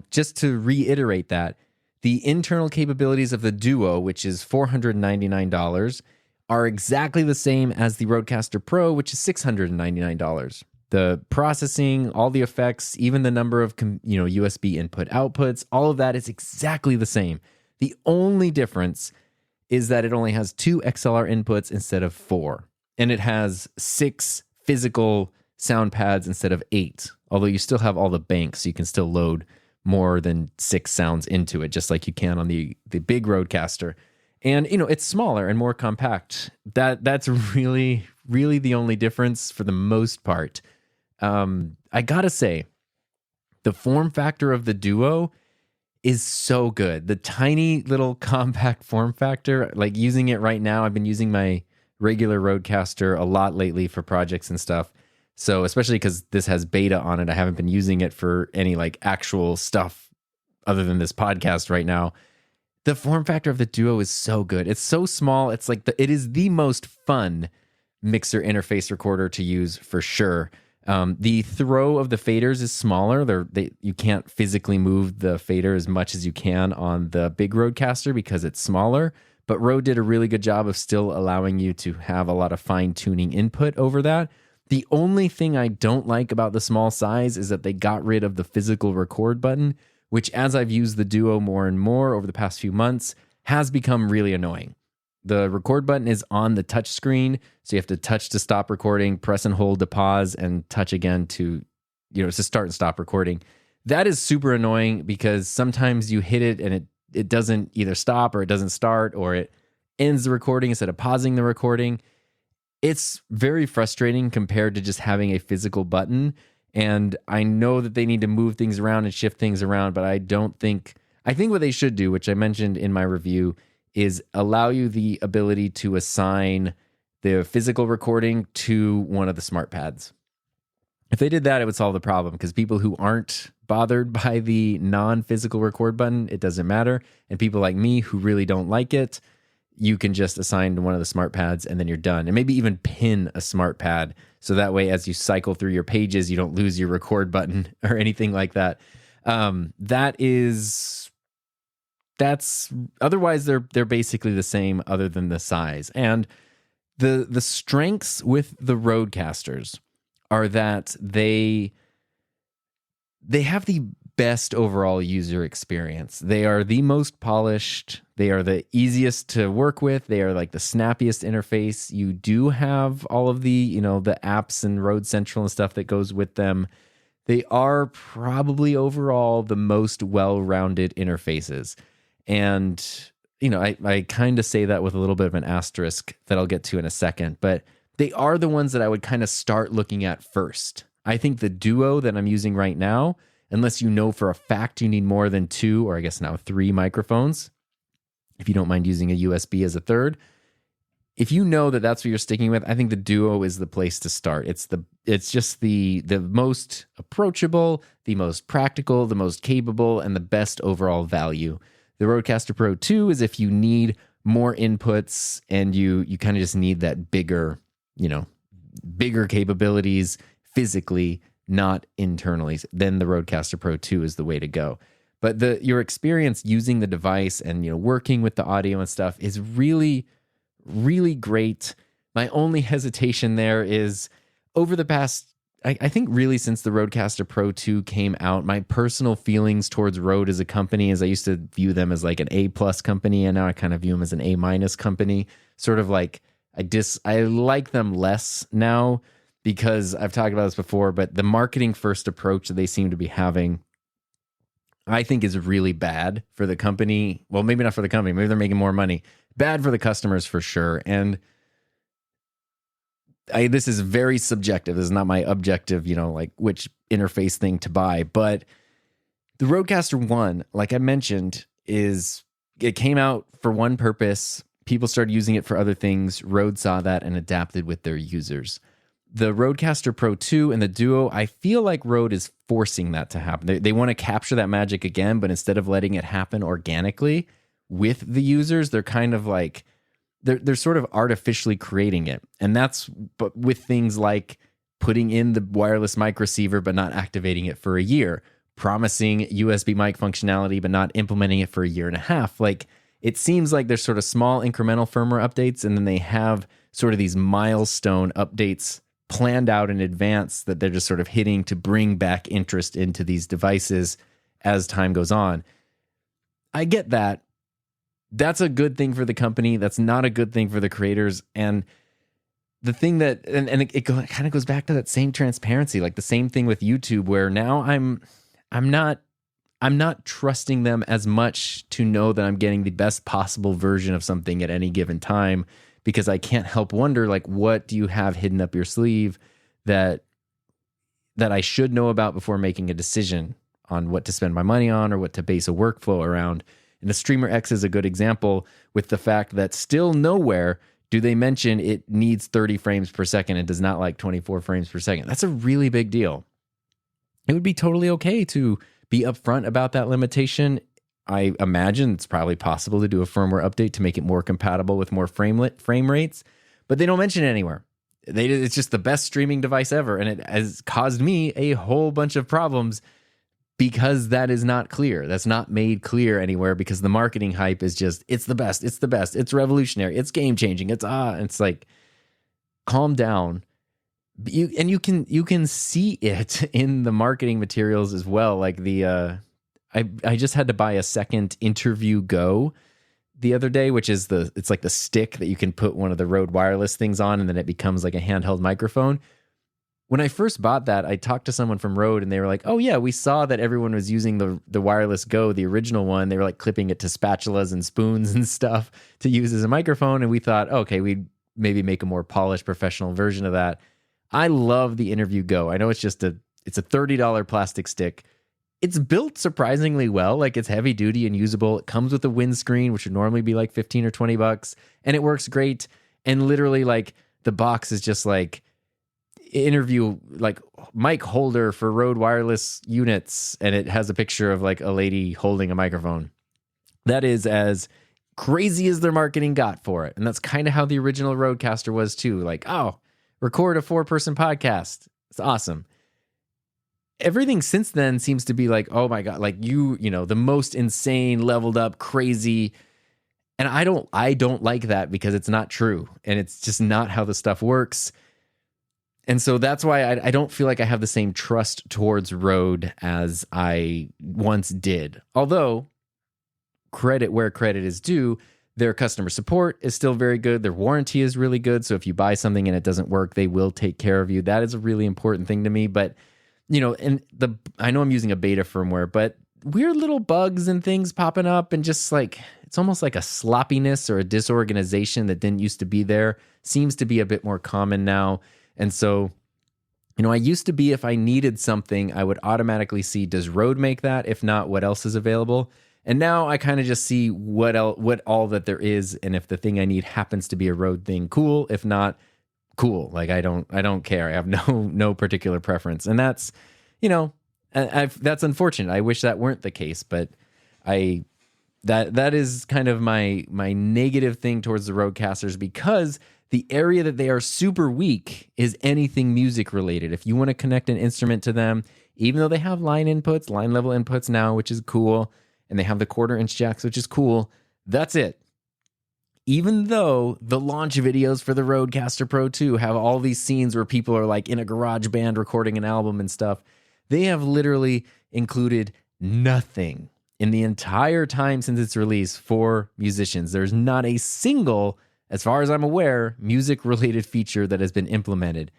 just to reiterate that, the internal capabilities of the Duo, which is $499, are exactly the same as the Rodecaster Pro, which is $699. The processing, all the effects, even the number of USB input outputs, all of that is exactly the same. The only difference is that it only has 2 XLR inputs instead of 4. And it has 6 physical sound pads instead of 8. Although you still have all the banks, so you can still load more than 6 sounds into it, just like you can on the big Rodecaster. And, it's smaller and more compact. That's really, really the only difference for the most part. I gotta say, the form factor of the Duo is so good. The tiny little compact form factor, like using it right now, I've been using my regular Rodecaster a lot lately for projects and stuff. So especially because this has beta on it, I haven't been using it for any like actual stuff other than this podcast right now. The form factor of the Duo is so good. It's so small. It's like it is the most fun mixer interface recorder to use for sure. The throw of the faders is smaller. You can't physically move the fader as much as you can on the big Rodecaster because it's smaller. But Rode did a really good job of still allowing you to have a lot of fine tuning input over that. The only thing I don't like about the small size is that they got rid of the physical record button, which, as I've used the Duo more and more over the past few months, has become really annoying. The record button is on the touch screen, so you have to touch to stop recording, press and hold to pause, and touch again to start and stop recording. That is super annoying because sometimes you hit it and it doesn't either stop or it doesn't start, or it ends the recording instead of pausing the recording. It's very frustrating compared to just having a physical button. And I know that they need to move things around and shift things around, but I think what they should do, which I mentioned in my review, is allow you the ability to assign the physical recording to one of the smart pads. If they did that, it would solve the problem, because people who aren't bothered by the non-physical record button, it doesn't matter. And people like me who really don't like it, you can just assign to one of the smart pads and then you're done. And maybe even pin a smart pad, so that way as you cycle through your pages, you don't lose your record button or anything like that. Otherwise they're basically the same other than the size. And the strengths with the Rodecasters are that they have the best overall user experience. They are the most polished. They are the easiest to work with. They are like the snappiest interface. You do have all of the, the apps and Rode Central and stuff that goes with them. They are probably overall the most well-rounded interfaces. And, I kind of say that with a little bit of an asterisk that I'll get to in a second, but they are the ones that I would kind of start looking at first. I think the Duo that I'm using right now, unless you know for a fact you need more than 2, or I guess now 3 microphones, if you don't mind using a USB as a third, if you know that that's what you're sticking with, I think the Duo is the place to start. It's just the most approachable, the most practical, the most capable, and the best overall value. The Rodecaster Pro 2 is if you need more inputs and you kind of just need that bigger capabilities physically, not internally, then the Rodecaster Pro 2 is the way to go. But your experience using the device and working with the audio and stuff is really, really great. My only hesitation there is over the past, I think really since the Rodecaster Pro 2 came out, my personal feelings towards Rode as a company is I used to view them as like an A+ company, and now I kind of view them as an A- company. Sort of like I like them less now, because I've talked about this before, but the marketing first approach that they seem to be having, I think, is really bad for the company. Well, maybe not for the company. Maybe they're making more money. Bad for the customers for sure. And this is very subjective. This is not my objective, like which interface thing to buy. But the Rodecaster 1, like I mentioned, it came out for one purpose. People started using it for other things. Rode saw that and adapted with their users. The Rodecaster Pro 2 and the Duo, I feel like Rode is forcing that to happen. They want to capture that magic again, but instead of letting it happen organically with the users, they're kind of like, they're sort of artificially creating it. And but with things like putting in the wireless mic receiver, but not activating it for a year, promising USB mic functionality, but not implementing it for a year and a half. Like, it seems like there's sort of small incremental firmware updates, and then they have sort of these milestone updates planned out in advance that they're just sort of hitting to bring back interest into these devices as time goes on. I get that. That's a good thing for the company. That's not a good thing for the creators. And the thing that, and it kind of goes back to that same transparency, like the same thing with YouTube, where now I'm not trusting them as much to know that I'm getting the best possible version of something at any given time, because I can't help wonder, like, what do you have hidden up your sleeve that I should know about before making a decision on what to spend my money on or what to base a workflow around. And the Streamer X is a good example, with the fact that still nowhere do they mention it needs 30 frames per second and does not like 24 frames per second. That's a really big deal. It would be totally okay to be upfront about that limitation. I imagine it's probably possible to do a firmware update to make it more compatible with more frame rates, but they don't mention it anywhere. It's just the best streaming device ever, and it has caused me a whole bunch of problems because that is not clear. That's not made clear anywhere because the marketing hype is just, it's the best, it's revolutionary, it's game-changing, it's like, calm down. You can see it in the marketing materials as well. Like I just had to buy a second Interview Go the other day, which is it's like the stick that you can put one of the Rode wireless things on, and then it becomes like a handheld microphone. When I first bought that, I talked to someone from Rode, and they were like, "Oh yeah, we saw that everyone was using the wireless Go, the original one. They were like clipping it to spatulas and spoons and stuff to use as a microphone." And we thought, okay, we'd maybe make a more polished, professional version of that. I love the Interview Go. I know it's a $30 plastic stick. It's built surprisingly well. Like, it's heavy duty and usable. It comes with a windscreen, which would normally be like $15 or $20, and it works great. And literally, like, the box is just like interview, like mic holder for Rode wireless units, and it has a picture of like a lady holding a microphone. That is as crazy as their marketing got for it. And that's kind of how the original Rodecaster was too. Like, oh, record a 4-person podcast. It's awesome. Everything since then seems to be like, oh my God, like you know, the most insane, leveled up, crazy. And I don't like that because it's not true. And it's just not how the stuff works. And so that's why I don't feel like I have the same trust towards Rode as I once did. Although, credit where credit is due, their customer support is still very good. Their warranty is really good. So if you buy something and it doesn't work, they will take care of you. That is a really important thing to me. But you know, I know I'm using a beta firmware, but weird little bugs and things popping up, and just like, it's almost like a sloppiness or a disorganization that didn't used to be there seems to be a bit more common now. And so, you know, I used to be, if I needed something, I would automatically see, does Rode make that? If not, what else is available? And now I kind of just see what all that there is, and if the thing I need happens to be a Rode thing, cool. If not, cool. Like, I don't care. I have no particular preference. And that's, you know, that's unfortunate. I wish that weren't the case, but that is kind of my negative thing towards the Rodecasters, because the area that they are super weak is anything music related. If you want to connect an instrument to them, even though they have line level inputs now, which is cool, and they have the 1/4-inch jacks, which is cool, that's it. Even though the launch videos for the Rodecaster Pro 2 have all these scenes where people are like in a garage band recording an album and stuff, they have literally included nothing in the entire time since its release for musicians. There's not a single, as far as I'm aware, music-related feature that has been implemented.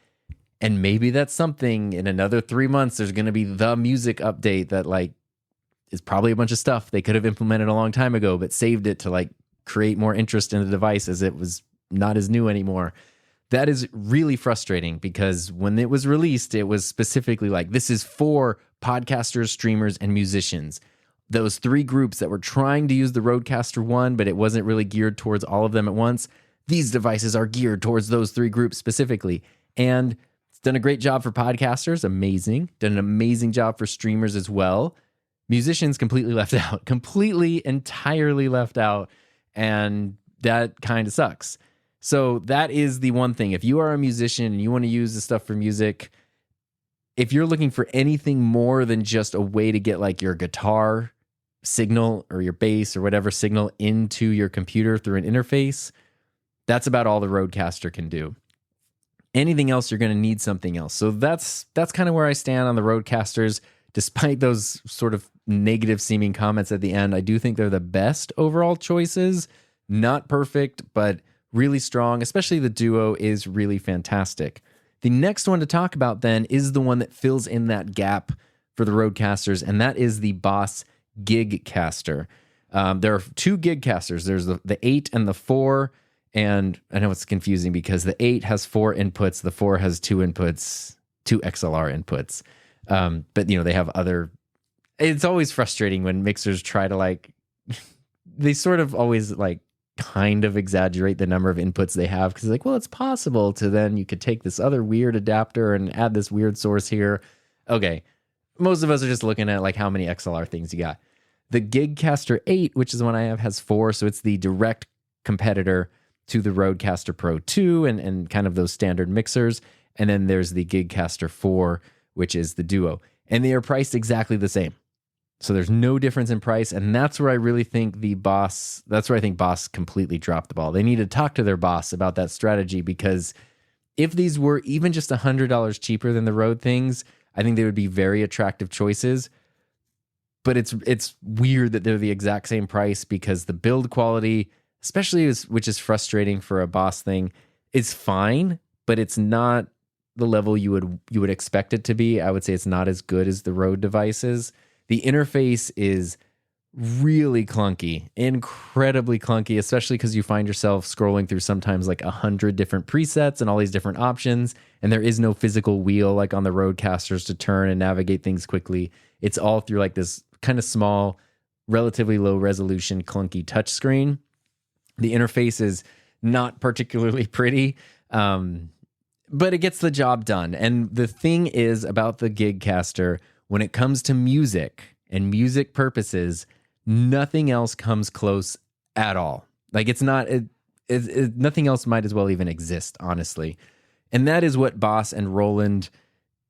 And maybe that's something, in another 3 months, there's going to be the music update that like is probably a bunch of stuff they could have implemented a long time ago, but saved it to like create more interest in the device as it was not as new anymore. That is really frustrating, because when it was released, it was specifically like, this is for podcasters, streamers, and musicians. Those 3 groups that were trying to use the Rodecaster 1, but it wasn't really geared towards all of them at once. These devices are geared towards those 3 groups specifically. And it's done a great job for podcasters, amazing. Done an amazing job for streamers as well. Musicians completely left out, completely, entirely left out. And that kind of sucks. So that is the one thing. If you are a musician and you want to use this stuff for music, if you're looking for anything more than just a way to get like your guitar signal or your bass or whatever signal into your computer through an interface, that's about all the Rodecaster can do. Anything else, you're going to need something else. So that's kind of where I stand on the Rodecasters. Despite those sort of negative seeming comments at the end, I do think they're the best overall choices. Not perfect, but really strong. Especially the Duo is really fantastic. The next one to talk about then is the one that fills in that gap for the Rodecasters, and that is the Boss Gigcaster. There are 2 Gigcasters. There's the 8 and the 4, and I know it's confusing because the 8 has 4 inputs, the 4 has 2 inputs, 2 XLR inputs. But you know, they have other, it's always frustrating when mixers try to like, they sort of always like kind of exaggerate the number of inputs they have, because like, well, it's possible to then you could take this other weird adapter and add this weird source here. Okay, most of us are just looking at like how many XLR things you got. The Gigcaster 8, which is the one I have, has 4, so it's the direct competitor to the Rodecaster Pro 2 and kind of those standard mixers. And then there's the Gigcaster 4, which is the Duo. And they are priced exactly the same. So there's no difference in price, and that's where I really think Boss completely dropped the ball. They need to talk to their boss about that strategy, because if these were even just $100 cheaper than the Rode things, I think they would be very attractive choices. But it's weird that they're the exact same price, because the build quality, especially which is frustrating for a Boss thing, is fine, but it's not the level you would expect it to be. I would say it's not as good as the Rode devices. The interface is really clunky, incredibly clunky, especially because you find yourself scrolling through sometimes like 100 different presets and all these different options, and there is no physical wheel like on the Rodecasters to turn and navigate things quickly. It's all through like this kind of small, relatively low resolution, clunky touchscreen. The interface is not particularly pretty, but it gets the job done. And the thing is about the Gigcaster, when it comes to music and music purposes, nothing else comes close at all. Like nothing else might as well even exist, honestly. And that is what Boss and Roland,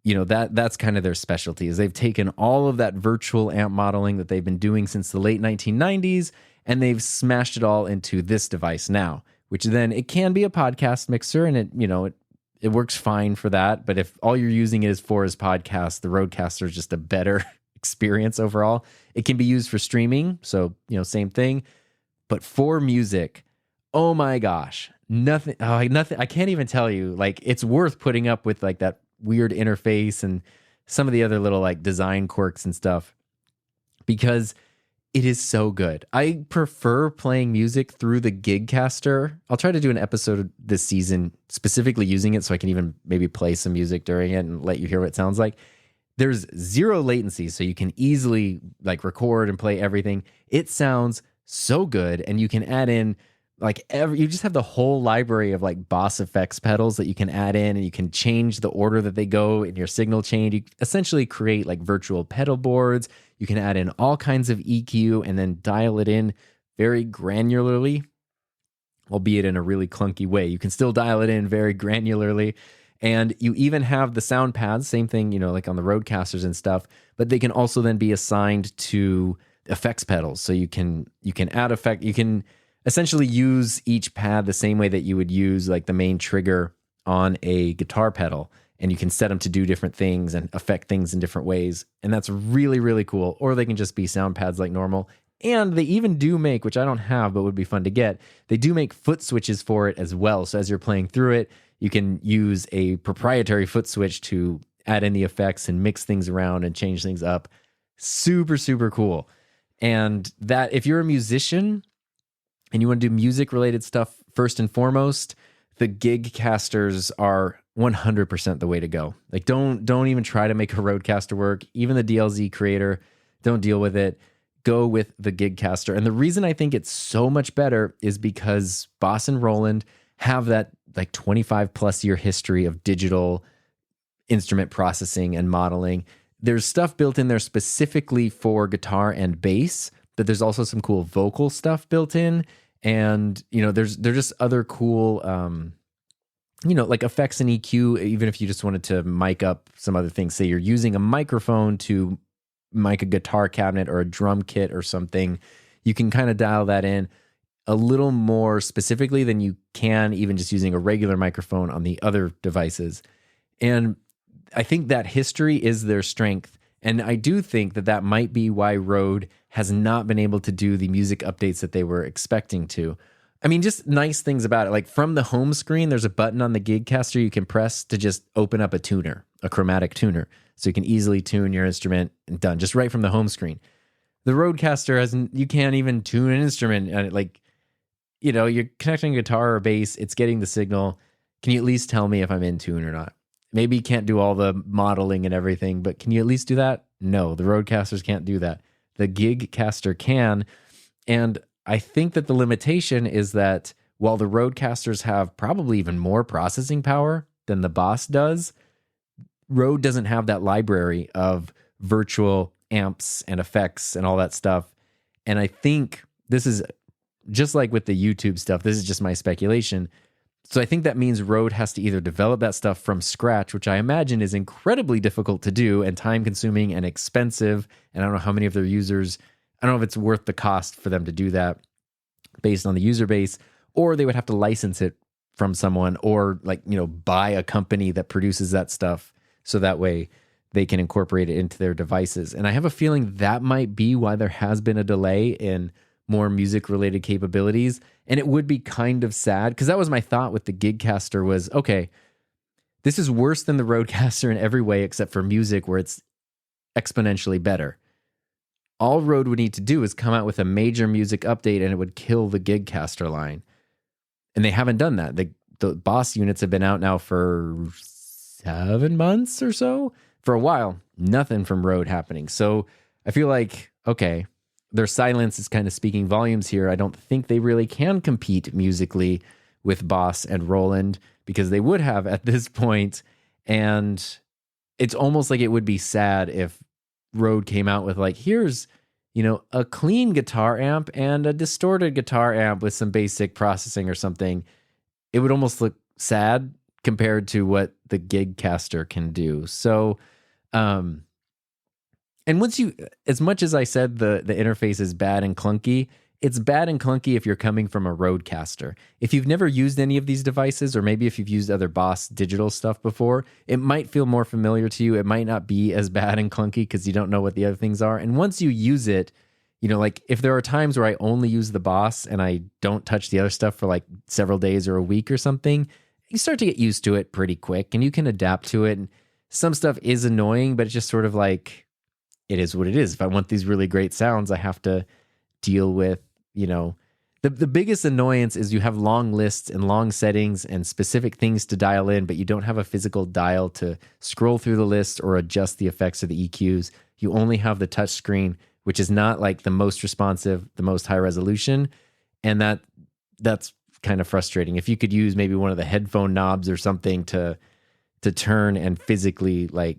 that's kind of their specialty, is they've taken all of that virtual amp modeling that they've been doing since the late 1990s, and they've smashed it all into this device now, which then it can be a podcast mixer, and it works fine for that. But if all you're using it for is podcasts, the Rodecaster is just a better experience overall. It can be used for streaming, so same thing. But for music, oh my gosh, nothing. I can't even tell you. Like, it's worth putting up with like that weird interface and some of the other little like design quirks and stuff, because it is so good. I prefer playing music through the Gigcaster. I'll try to do an episode this season specifically using it, so I can even maybe play some music during it and let you hear what it sounds like. There's zero latency, so you can easily like record and play everything. It sounds so good, and you can add in like you just have the whole library of like Boss effects pedals that you can add in, and you can change the order that they go in your signal chain. You essentially create like virtual pedal boards. You can add in all kinds of EQ and then dial it in very granularly, albeit in a really clunky way. You can still dial it in very granularly. And you even have the sound pads, same thing, like on the Rodecasters and stuff, but they can also then be assigned to effects pedals. So you can add effect, you can essentially use each pad the same way that you would use like the main trigger on a guitar pedal. And you can set them to do different things and affect things in different ways. And that's really, really cool. Or they can just be sound pads like normal. And they even do make, which I don't have, but would be fun to get, they do make foot switches for it as well. So as you're playing through it, you can use a proprietary foot switch to add in the effects and mix things around and change things up. Super, super cool. And that if you're a musician and you want to do music related stuff, first and foremost, the Gigcasters are 100% the way to go. Like, don't even try to make a Rodecaster work. Even the DLZ creator, don't deal with it. Go with the Gigcaster. And the reason I think it's so much better is because Boss and Roland have that like 25 plus year history of digital instrument processing and modeling. There's stuff built in there specifically for guitar and bass, but there's also some cool vocal stuff built in. And, there's just other cool, like effects and EQ, even if you just wanted to mic up some other things. Say you're using a microphone to mic a guitar cabinet or a drum kit or something, you can kind of dial that in a little more specifically than you can even just using a regular microphone on the other devices. And I think that history is their strength. And I do think that might be why Rode has not been able to do the music updates that they were expecting to. I mean, just nice things about it. Like from the home screen, there's a button on the Gigcaster you can press to just open up a tuner, a chromatic tuner. So you can easily tune your instrument and done, just right from the home screen. The Rodecaster you can't even tune an instrument. And you're connecting a guitar or bass, it's getting the signal. Can you at least tell me if I'm in tune or not? Maybe you can't do all the modeling and everything, but can you at least do that? No, the Rodecasters can't do that. The Gigcaster can. And I think that the limitation is that while the Rodecasters have probably even more processing power than the Boss does, Rode doesn't have that library of virtual amps and effects and all that stuff. And I think this is just like with the YouTube stuff, this is just my speculation. So I think that means Rode has to either develop that stuff from scratch, which I imagine is incredibly difficult to do and time consuming and expensive. And I don't know how many of their users, I don't know if it's worth the cost for them to do that based on the user base, or they would have to license it from someone, or like, buy a company that produces that stuff so that way they can incorporate it into their devices. And I have a feeling that might be why there has been a delay in more music related capabilities. And it would be kind of sad, because that was my thought with the Gigcaster was, okay, this is worse than the Rodecaster in every way except for music, where it's exponentially better. All Rode would need to do is come out with a major music update and it would kill the Gigcaster line. And they haven't done that. The Boss units have been out now for 7 months or so. For a while, nothing from Rode happening. So I feel like, okay, their silence is kind of speaking volumes here. I don't think they really can compete musically with Boss and Roland, because they would have at this point. And it's almost like it would be sad if Rode came out with like, here's, a clean guitar amp and a distorted guitar amp with some basic processing or something. It would almost look sad compared to what the Gigcaster can do. So, and once as much as I said the interface is bad and clunky, it's bad and clunky if you're coming from a Rodecaster. If you've never used any of these devices, or maybe if you've used other Boss digital stuff before, it might feel more familiar to you. It might not be as bad and clunky because you don't know what the other things are. And once you use it, like if there are times where I only use the Boss and I don't touch the other stuff for like several days or a week or something, you start to get used to it pretty quick and you can adapt to it. And some stuff is annoying, but it's just sort of like, it is what it is. If I want these really great sounds, I have to deal with, the biggest annoyance is you have long lists and long settings and specific things to dial in, but you don't have a physical dial to scroll through the list or adjust the effects or the EQs. You only have the touch screen, which is not like the most responsive, the most high resolution. And that's kind of frustrating. If you could use maybe one of the headphone knobs or something to turn and physically like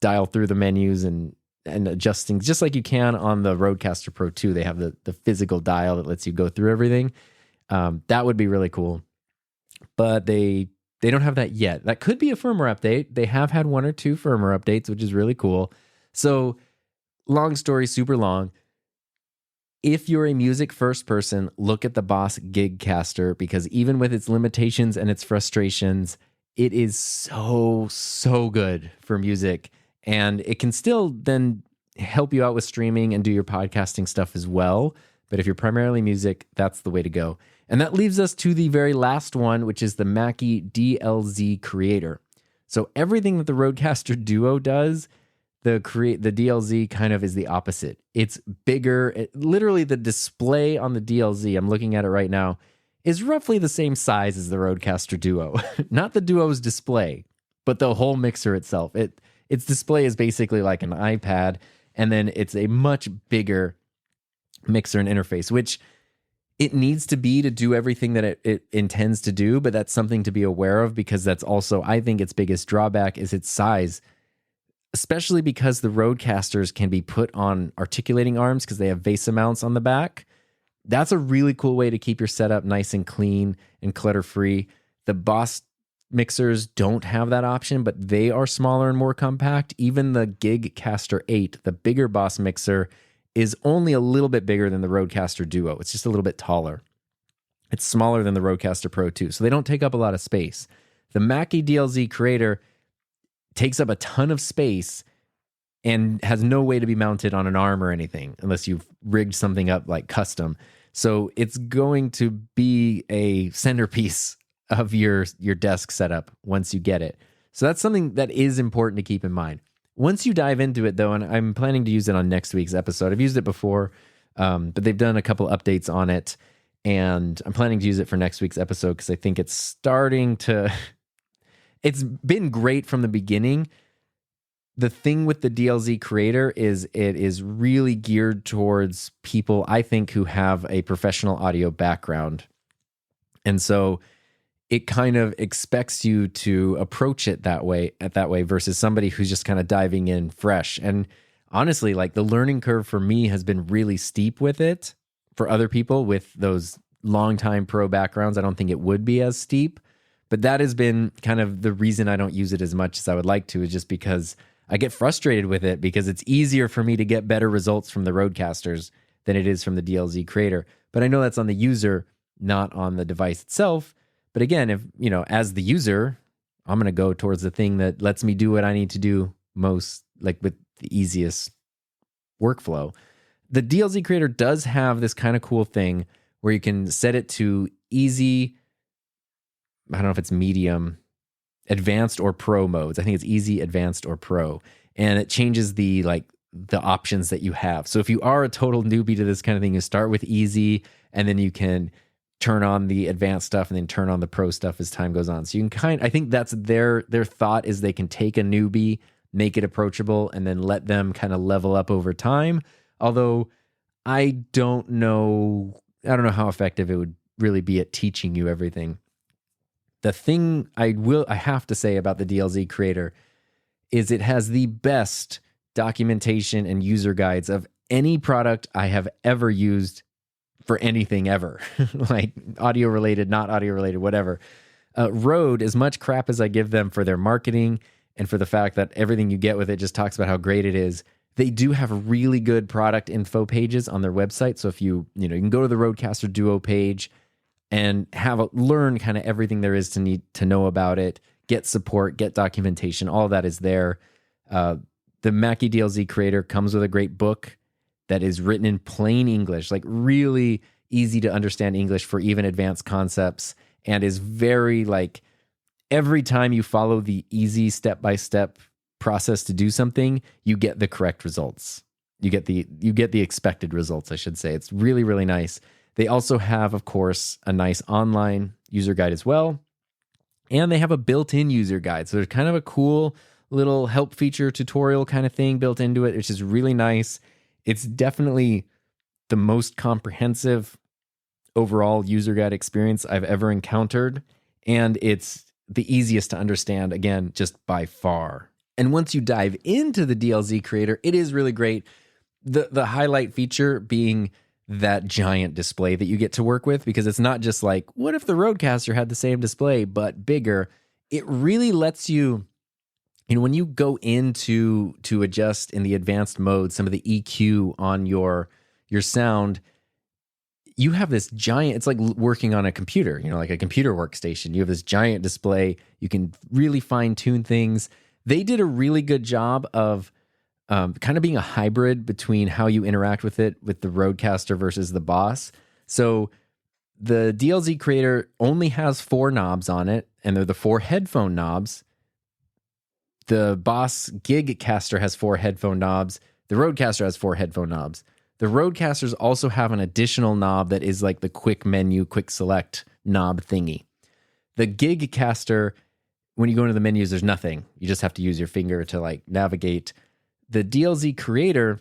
dial through the menus and adjusting, just like you can on the Rodecaster Pro 2. They have the physical dial that lets you go through everything. That would be really cool. But they don't have that yet. That could be a firmware update. They have had 1 or 2 firmware updates, which is really cool. So long story, super long. If you're a music first person, look at the Boss Gigcaster, because even with its limitations and its frustrations, it is so good for music. And it can still then help you out with streaming and do your podcasting stuff as well. But if you're primarily music, that's the way to go. And that leaves us to the very last one, which is the Mackie DLZ Creator. So everything that the Rodecaster Duo does, the DLZ kind of is the opposite. It's bigger. Literally the display on the DLZ, I'm looking at it right now, is roughly the same size as the Rodecaster Duo. Not the Duo's display, but the whole mixer itself. Its display is basically like an iPad, and then it's a much bigger mixer and interface, which it needs to be to do everything that it intends to do, but that's something to be aware of, because that's also, I think, its biggest drawback is its size, especially because the Rodecasters can be put on articulating arms because they have VESA mounts on the back. That's a really cool way to keep your setup nice and clean and clutter-free. The Boss mixers don't have that option, but they are smaller and more compact. Even the Gigcaster 8, the bigger Boss mixer, is only a little bit bigger than the Rodecaster Duo. It's just a little bit taller. It's smaller than the Rodecaster Pro 2, so they don't take up a lot of space. The Mackie DLZ Creator takes up a ton of space and has no way to be mounted on an arm or anything unless you've rigged something up like custom. So it's going to be a centerpiece of your desk setup once you get it. So that's something that is important to keep in mind. Once you dive into it, though, and I'm planning to use it on next week's episode. I've used it before, but they've done a couple updates on it, and I'm planning to use it for next week's episode because I think it's starting to... It's been great from the beginning. The thing with the DLZ Creator is it is really geared towards people, I think, who have a professional audio background. And so it kind of expects you to approach it that way versus somebody who's just kind of diving in fresh. And honestly, like the learning curve for me has been really steep with it. For other people with those longtime pro backgrounds, I don't think it would be as steep. But that has been kind of the reason I don't use it as much as I would like to, is just because I get frustrated with it, because it's easier for me to get better results from the Rodecasters than it is from the DLZ creator. But I know that's on the user, not on the device itself. But again, if, you know, as the user, I'm going to go towards the thing that lets me do what I need to do most, like with the easiest workflow. The DLZ creator does have this kind of cool thing where you can set it to easy, I don't know if it's medium, advanced, or pro modes. I think it's easy, advanced, or pro. And it changes the options that you have. So if you are a total newbie to this kind of thing, you start with easy, and then you can turn on the advanced stuff and then turn on the pro stuff as time goes on. So you can I think that's their thought, is they can take a newbie, make it approachable, and then let them kind of level up over time. Although I don't know how effective it would really be at teaching you everything. The thing I have to say about the DLZ creator is it has the best documentation and user guides of any product I have ever used for anything ever, like audio related, not audio related, whatever. Rode, as much crap as I give them for their marketing and for the fact that everything you get with it just talks about how great it is, they do have really good product info pages on their website. So if you can go to the Rodecaster Duo page and learn kind of everything there is to need to know about it, get support, get documentation, all of that is there. The Mackie DLZ creator comes with a great book that is written in plain English, like really easy to understand English for even advanced concepts, and is very like, every time you follow the easy step-by-step process to do something, you get the correct results. You get the expected results, I should say. It's really, really nice. They also have, of course, a nice online user guide as well. And they have a built-in user guide. So there's kind of a cool little help feature tutorial kind of thing built into it, which is really nice. It's definitely the most comprehensive overall user guide experience I've ever encountered. And it's the easiest to understand, again, just by far. And once you dive into the DLZ creator, it is really great. The highlight feature being that giant display that you get to work with, because it's not just like, what if the Rodecaster had the same display but bigger? It really lets you, when you go into to adjust in the advanced mode some of the EQ on your sound, you have this giant, it's like working on a computer, like a computer workstation. You have this giant display. You can really fine tune things. They did a really good job of kind of being a hybrid between how you interact with it with the Rodecaster versus the Boss. So the DLZ creator only has 4 knobs on it, and they're the 4 headphone knobs. The Boss Gigcaster has 4 headphone knobs. The Rodecaster has 4 headphone knobs. The Rodecasters also have an additional knob that is like the quick menu, quick select knob thingy. The Gigcaster, when you go into the menus, there's nothing. You just have to use your finger to like navigate. The DLZ creator,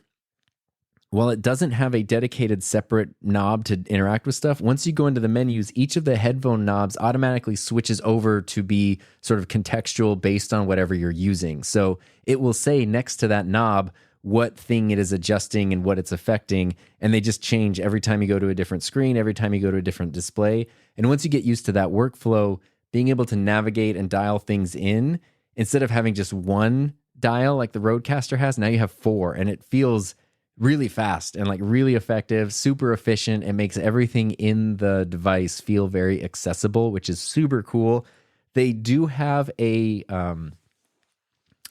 while it doesn't have a dedicated separate knob to interact with stuff, once you go into the menus, each of the headphone knobs automatically switches over to be sort of contextual based on whatever you're using. So it will say next to that knob what thing it is adjusting and what it's affecting, and they just change every time you go to a different screen, every time you go to a different display. And once you get used to that workflow, being able to navigate and dial things in, instead of having just one dial like the Rodecaster has, now you have 4, and it feels really fast and like really effective, super efficient. It makes everything in the device feel very accessible, which is super cool. They do have an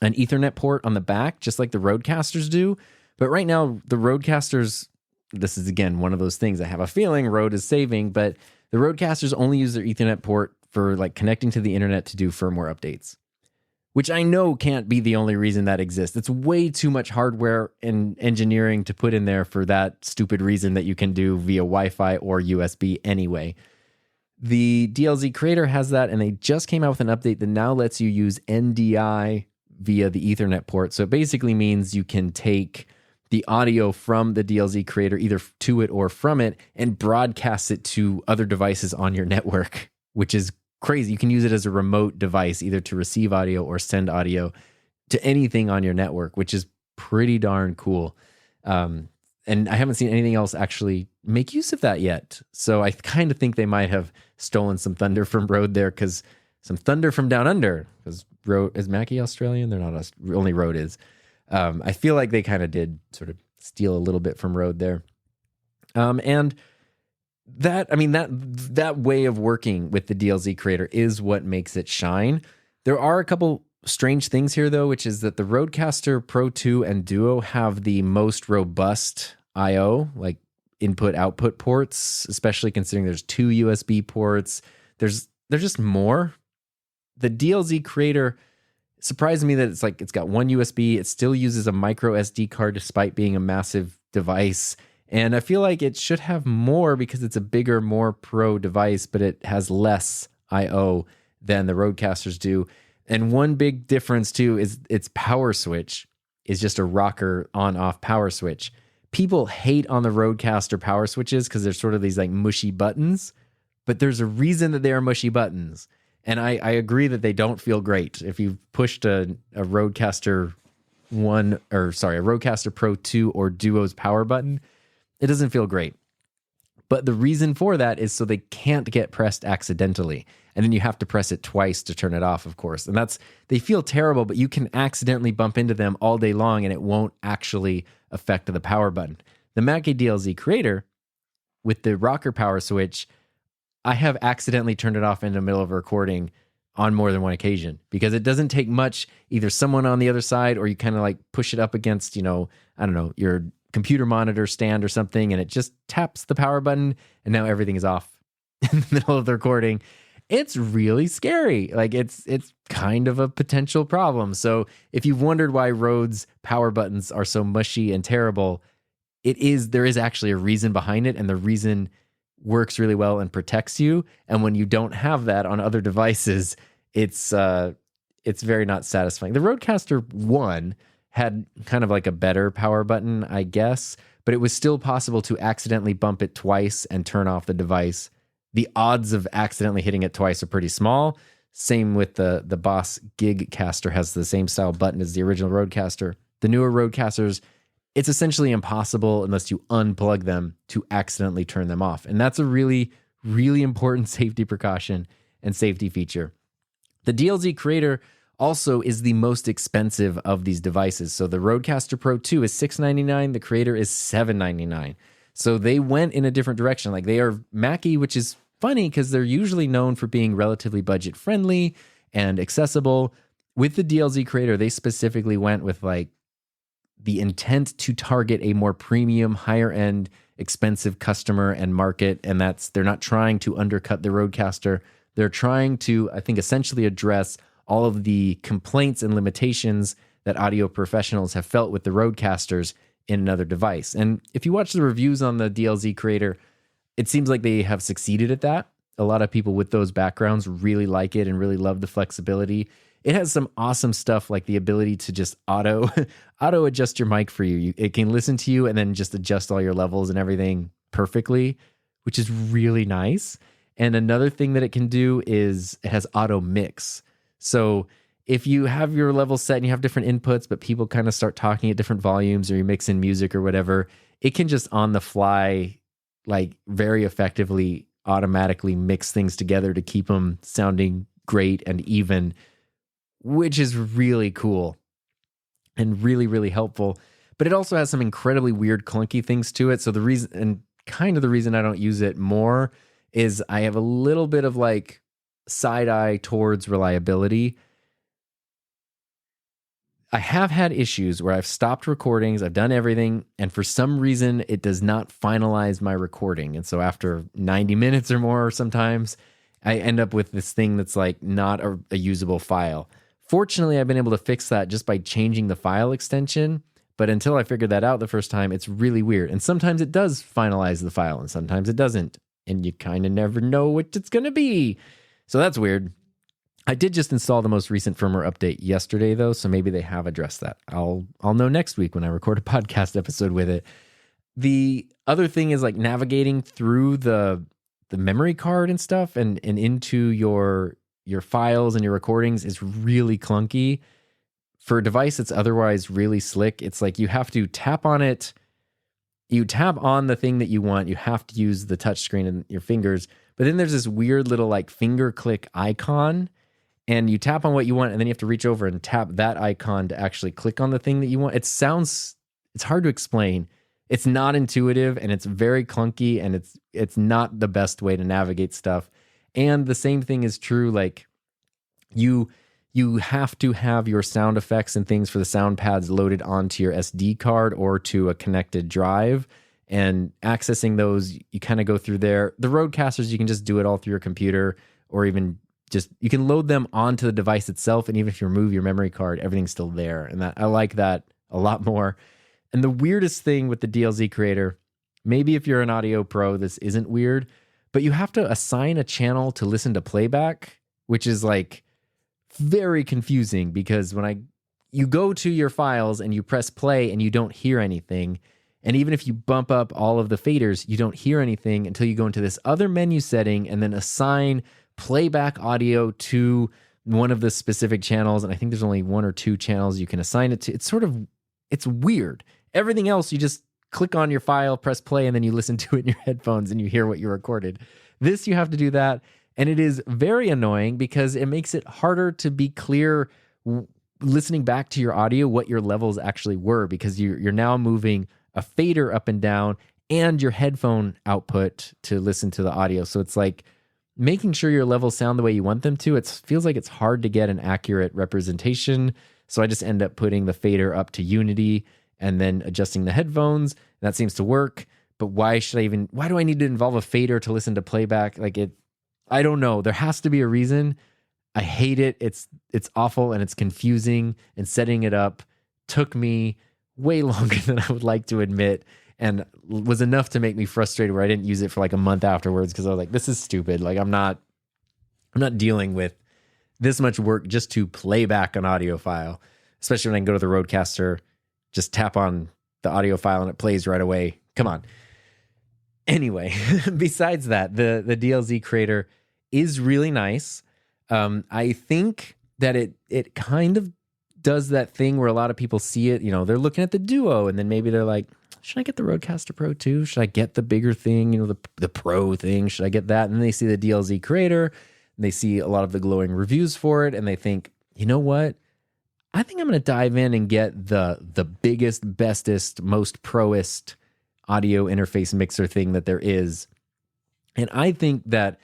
Ethernet port on the back, just like the Rodecasters do. But right now, the Rodecasters, this is again one of those things I have a feeling Rode is saving, but the Rodecasters only use their Ethernet port for like connecting to the internet to do firmware updates, which I know can't be the only reason that exists. It's way too much hardware and engineering to put in there for that stupid reason that you can do via Wi-Fi or USB anyway. The DLZ creator has that, and they just came out with an update that now lets you use NDI via the Ethernet port. So it basically means you can take the audio from the DLZ creator, either to it or from it, and broadcast it to other devices on your network, which is crazy. You can use it as a remote device, either to receive audio or send audio to anything on your network, which is pretty darn cool. And I haven't seen anything else actually make use of that yet. So I kind of think they might have stolen some thunder from Rode there, because some thunder from down under, because Rode is Mackie Australian. They're not, only Rode is. I feel like they kind of did sort of steal a little bit from Rode there. And that way of working with the DLZ creator is what makes it shine. There are a couple strange things here, though, which is that the Rodecaster Pro 2 and Duo have the most robust I/O, like input-output ports, especially considering there's 2 USB ports. There's just more. The DLZ creator surprised me that it's got 1 USB. It still uses a micro SD card despite being a massive device. And I feel like it should have more because it's a bigger, more pro device, but it has less I/O than the Rodecasters do. And one big difference too is its power switch is just a rocker on-off power switch. People hate on the Rodecaster power switches because they're sort of these like mushy buttons, but there's a reason that they are mushy buttons. And I agree that they don't feel great. If you've pushed a Rodecaster Pro 2 or Duo's power button, it doesn't feel great. But the reason for that is so they can't get pressed accidentally. And then you have to press it twice to turn it off, of course. And they feel terrible, but you can accidentally bump into them all day long and it won't actually affect the power button. The Mackie DLZ creator, with the rocker power switch, I have accidentally turned it off in the middle of a recording on more than one occasion, because it doesn't take much, either someone on the other side or you kind of like push it up against, your computer monitor stand or something, and it just taps the power button and now everything is off in the middle of the recording. It's really scary. Like it's kind of a potential problem. So if you've wondered why Rode's power buttons are so mushy and terrible, there is actually a reason behind it, and the reason works really well and protects you. And when you don't have that on other devices, it's very not satisfying. The Rodecaster 1 had kind of like a better power button, I guess, but it was still possible to accidentally bump it twice and turn off the device. The odds of accidentally hitting it twice are pretty small. Same with the Boss Gigcaster, has the same style button as the original Rodecaster. The newer Rodecasters, it's essentially impossible unless you unplug them to accidentally turn them off. And that's a really, really important safety precaution and safety feature. The DLZ creator also is the most expensive of these devices. So the Rodecaster Pro 2 is $699. The creator is $799. So they went in a different direction. Like, they are Mackie, which is funny because they're usually known for being relatively budget friendly and accessible. With the DLZ creator, they specifically went with like the intent to target a more premium, higher end, expensive customer and market. And they're not trying to undercut the Rodecaster. They're trying to, I think, essentially address all of the complaints and limitations that audio professionals have felt with the Rodecasters in another device. And if you watch the reviews on the DLZ creator, it seems like they have succeeded at that. A lot of people with those backgrounds really like it and really love the flexibility. It has some awesome stuff like the ability to just auto adjust your mic for you. It can listen to you and then just adjust all your levels and everything perfectly, which is really nice. And another thing that it can do is it has auto mix. So if you have your level set and you have different inputs, but people kind of start talking at different volumes, or you mix in music or whatever, it can just on the fly, like very effectively, automatically mix things together to keep them sounding great and even, which is really cool and really, really helpful. But it also has some incredibly weird, clunky things to it. So the reason I don't use it more is I have a little bit of like side eye towards reliability. I have had issues where I've stopped recordings, I've done everything, and for some reason it does not finalize my recording. And so after 90 minutes or more, sometimes I end up with this thing that's like not a usable file. Fortunately, I've been able to fix that just by changing the file extension. But until I figured that out the first time, it's really weird. And sometimes it does finalize the file and sometimes it doesn't. And you kind of never know what it's going to be. So that's weird. I did just install the most recent firmware update yesterday, though, so maybe they have addressed that. I'll know next week when I record a podcast episode with it. The other thing is like navigating through the memory card and stuff and into your files and your recordings is really clunky. for a device that's otherwise really slick, it's like you have to tap on it. You tap on the thing that you want. You have to use the touch screen and your fingers. But then there's this weird little like finger click icon, and you tap on what you want, and then you have to reach over and tap that icon to actually click on the thing that you want. It's hard to explain. It's not intuitive, and it's very clunky, and it's not the best way to navigate stuff. And the same thing is true, like you have to have your sound effects and things for the sound pads loaded onto your SD card or to a connected drive. And accessing those, you kind of go through there. The Rodecasters, you can just do it all through your computer, or even just, you can load them onto the device itself. And even if you remove your memory card, everything's still there. And I like that a lot more. And the weirdest thing with the DLZ creator, maybe if you're an audio pro, this isn't weird, but you have to assign a channel to listen to playback, which is like very confusing, because you go to your files and you press play and you don't hear anything. And even if you bump up all of the faders, you don't hear anything until you go into this other menu setting and then assign playback audio to one of the specific channels. And I think there's only 1 or 2 channels you can assign it to. It's weird. Everything else, you just click on your file, press play, and then you listen to it in your headphones and you hear what you recorded. This, you have to do that. And it is very annoying because it makes it harder to be clear listening back to your audio what your levels actually were, because you're now moving a fader up and down and your headphone output to listen to the audio. So it's like making sure your levels sound the way you want them to. It feels like it's hard to get an accurate representation. So I just end up putting the fader up to unity and then adjusting the headphones. That seems to work. But why do I need to involve a fader to listen to playback? I don't know. There has to be a reason. I hate it. It's awful and it's confusing, and setting it up took me way longer than I would like to admit, and was enough to make me frustrated where I didn't use it for like a month afterwards, because I was like, this is stupid. Like I'm not dealing with this much work just to play back an audio file, especially when I can go to the Rodecaster, just tap on the audio file and it plays right away. Come on. Anyway, besides that, the DLZ creator is really nice. I think that it kind of does that thing where a lot of people see it, they're looking at the Duo and then maybe they're like, should I get the Rodecaster Pro 2? Should I get the bigger thing, the Pro thing? Should I get that? And then they see the DLZ creator and they see a lot of the glowing reviews for it and they think, you know what? I think I'm going to dive in and get the biggest, bestest, most proest audio interface mixer thing that there is. And I think that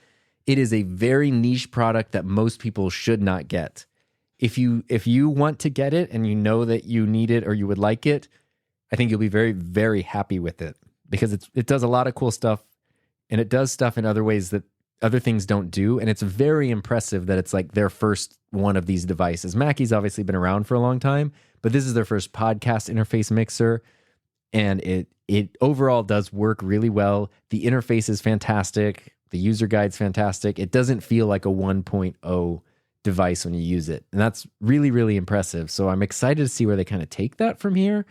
it is a very niche product that most people should not get. If you want to get it and you know that you need it or you would like it, I think you'll be very, very happy with it, because it does a lot of cool stuff, and it does stuff in other ways that other things don't do. And it's very impressive that it's like their first one of these devices. Mackie's obviously been around for a long time, but this is their first podcast interface mixer. And it overall does work really well. The interface is fantastic. The user guide's fantastic. It doesn't feel like a 1.0 device when you use it. And that's really, really impressive. So I'm excited to see where they kind of take that from here.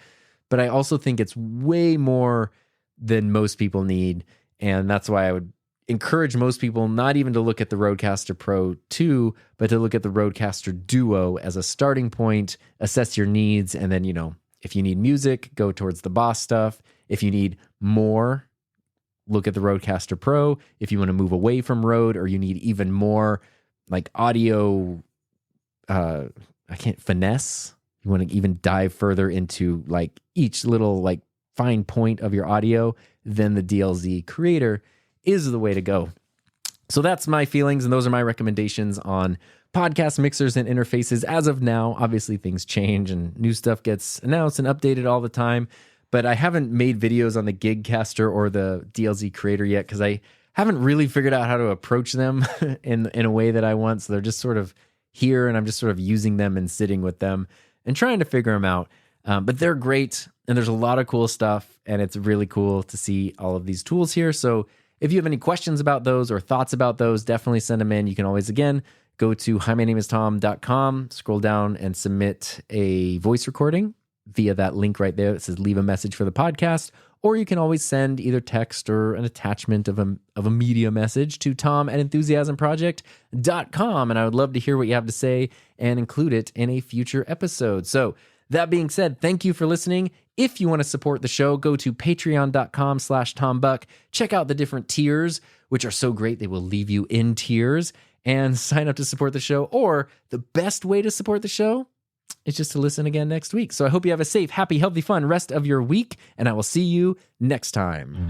But I also think it's way more than most people need. And that's why I would encourage most people not even to look at the Rodecaster Pro 2, but to look at the Rodecaster Duo as a starting point, assess your needs, and then, if you need music, go towards the Boss stuff. If you need more, look at the Rodecaster Pro. If you want to move away from Rode, or you need even more like audio, finesse, you want to even dive further into like each little like fine point of your audio, then the DLZ creator is the way to go. So that's my feelings, and those are my recommendations on podcast mixers and interfaces as of now. Obviously things change and new stuff gets announced and updated all the time, but I haven't made videos on the Gigcaster or the DLZ creator yet because I haven't really figured out how to approach them in a way that I want. So they're just sort of here, and I'm just sort of using them and sitting with them and trying to figure them out. But they're great, and there's a lot of cool stuff, and it's really cool to see all of these tools here. So if you have any questions about those or thoughts about those, definitely send them in. You can always, again, go to himynameistom.com, scroll down and submit a voice recording. via that link right there that says leave a message for the podcast, or you can always send either text or an attachment of a media message to tom@enthusiasmproject.com, and I would love to hear what you have to say and include it in a future episode. So that being said, thank you for listening. If you want to support the show, go to patreon.com/tombuck. Check out the different tiers, which are so great they will leave you in tears, and sign up to support the show. Or the best way to support the show is just to listen again next week. So I hope you have a safe, happy, healthy, fun rest of your week, and I will see you next time.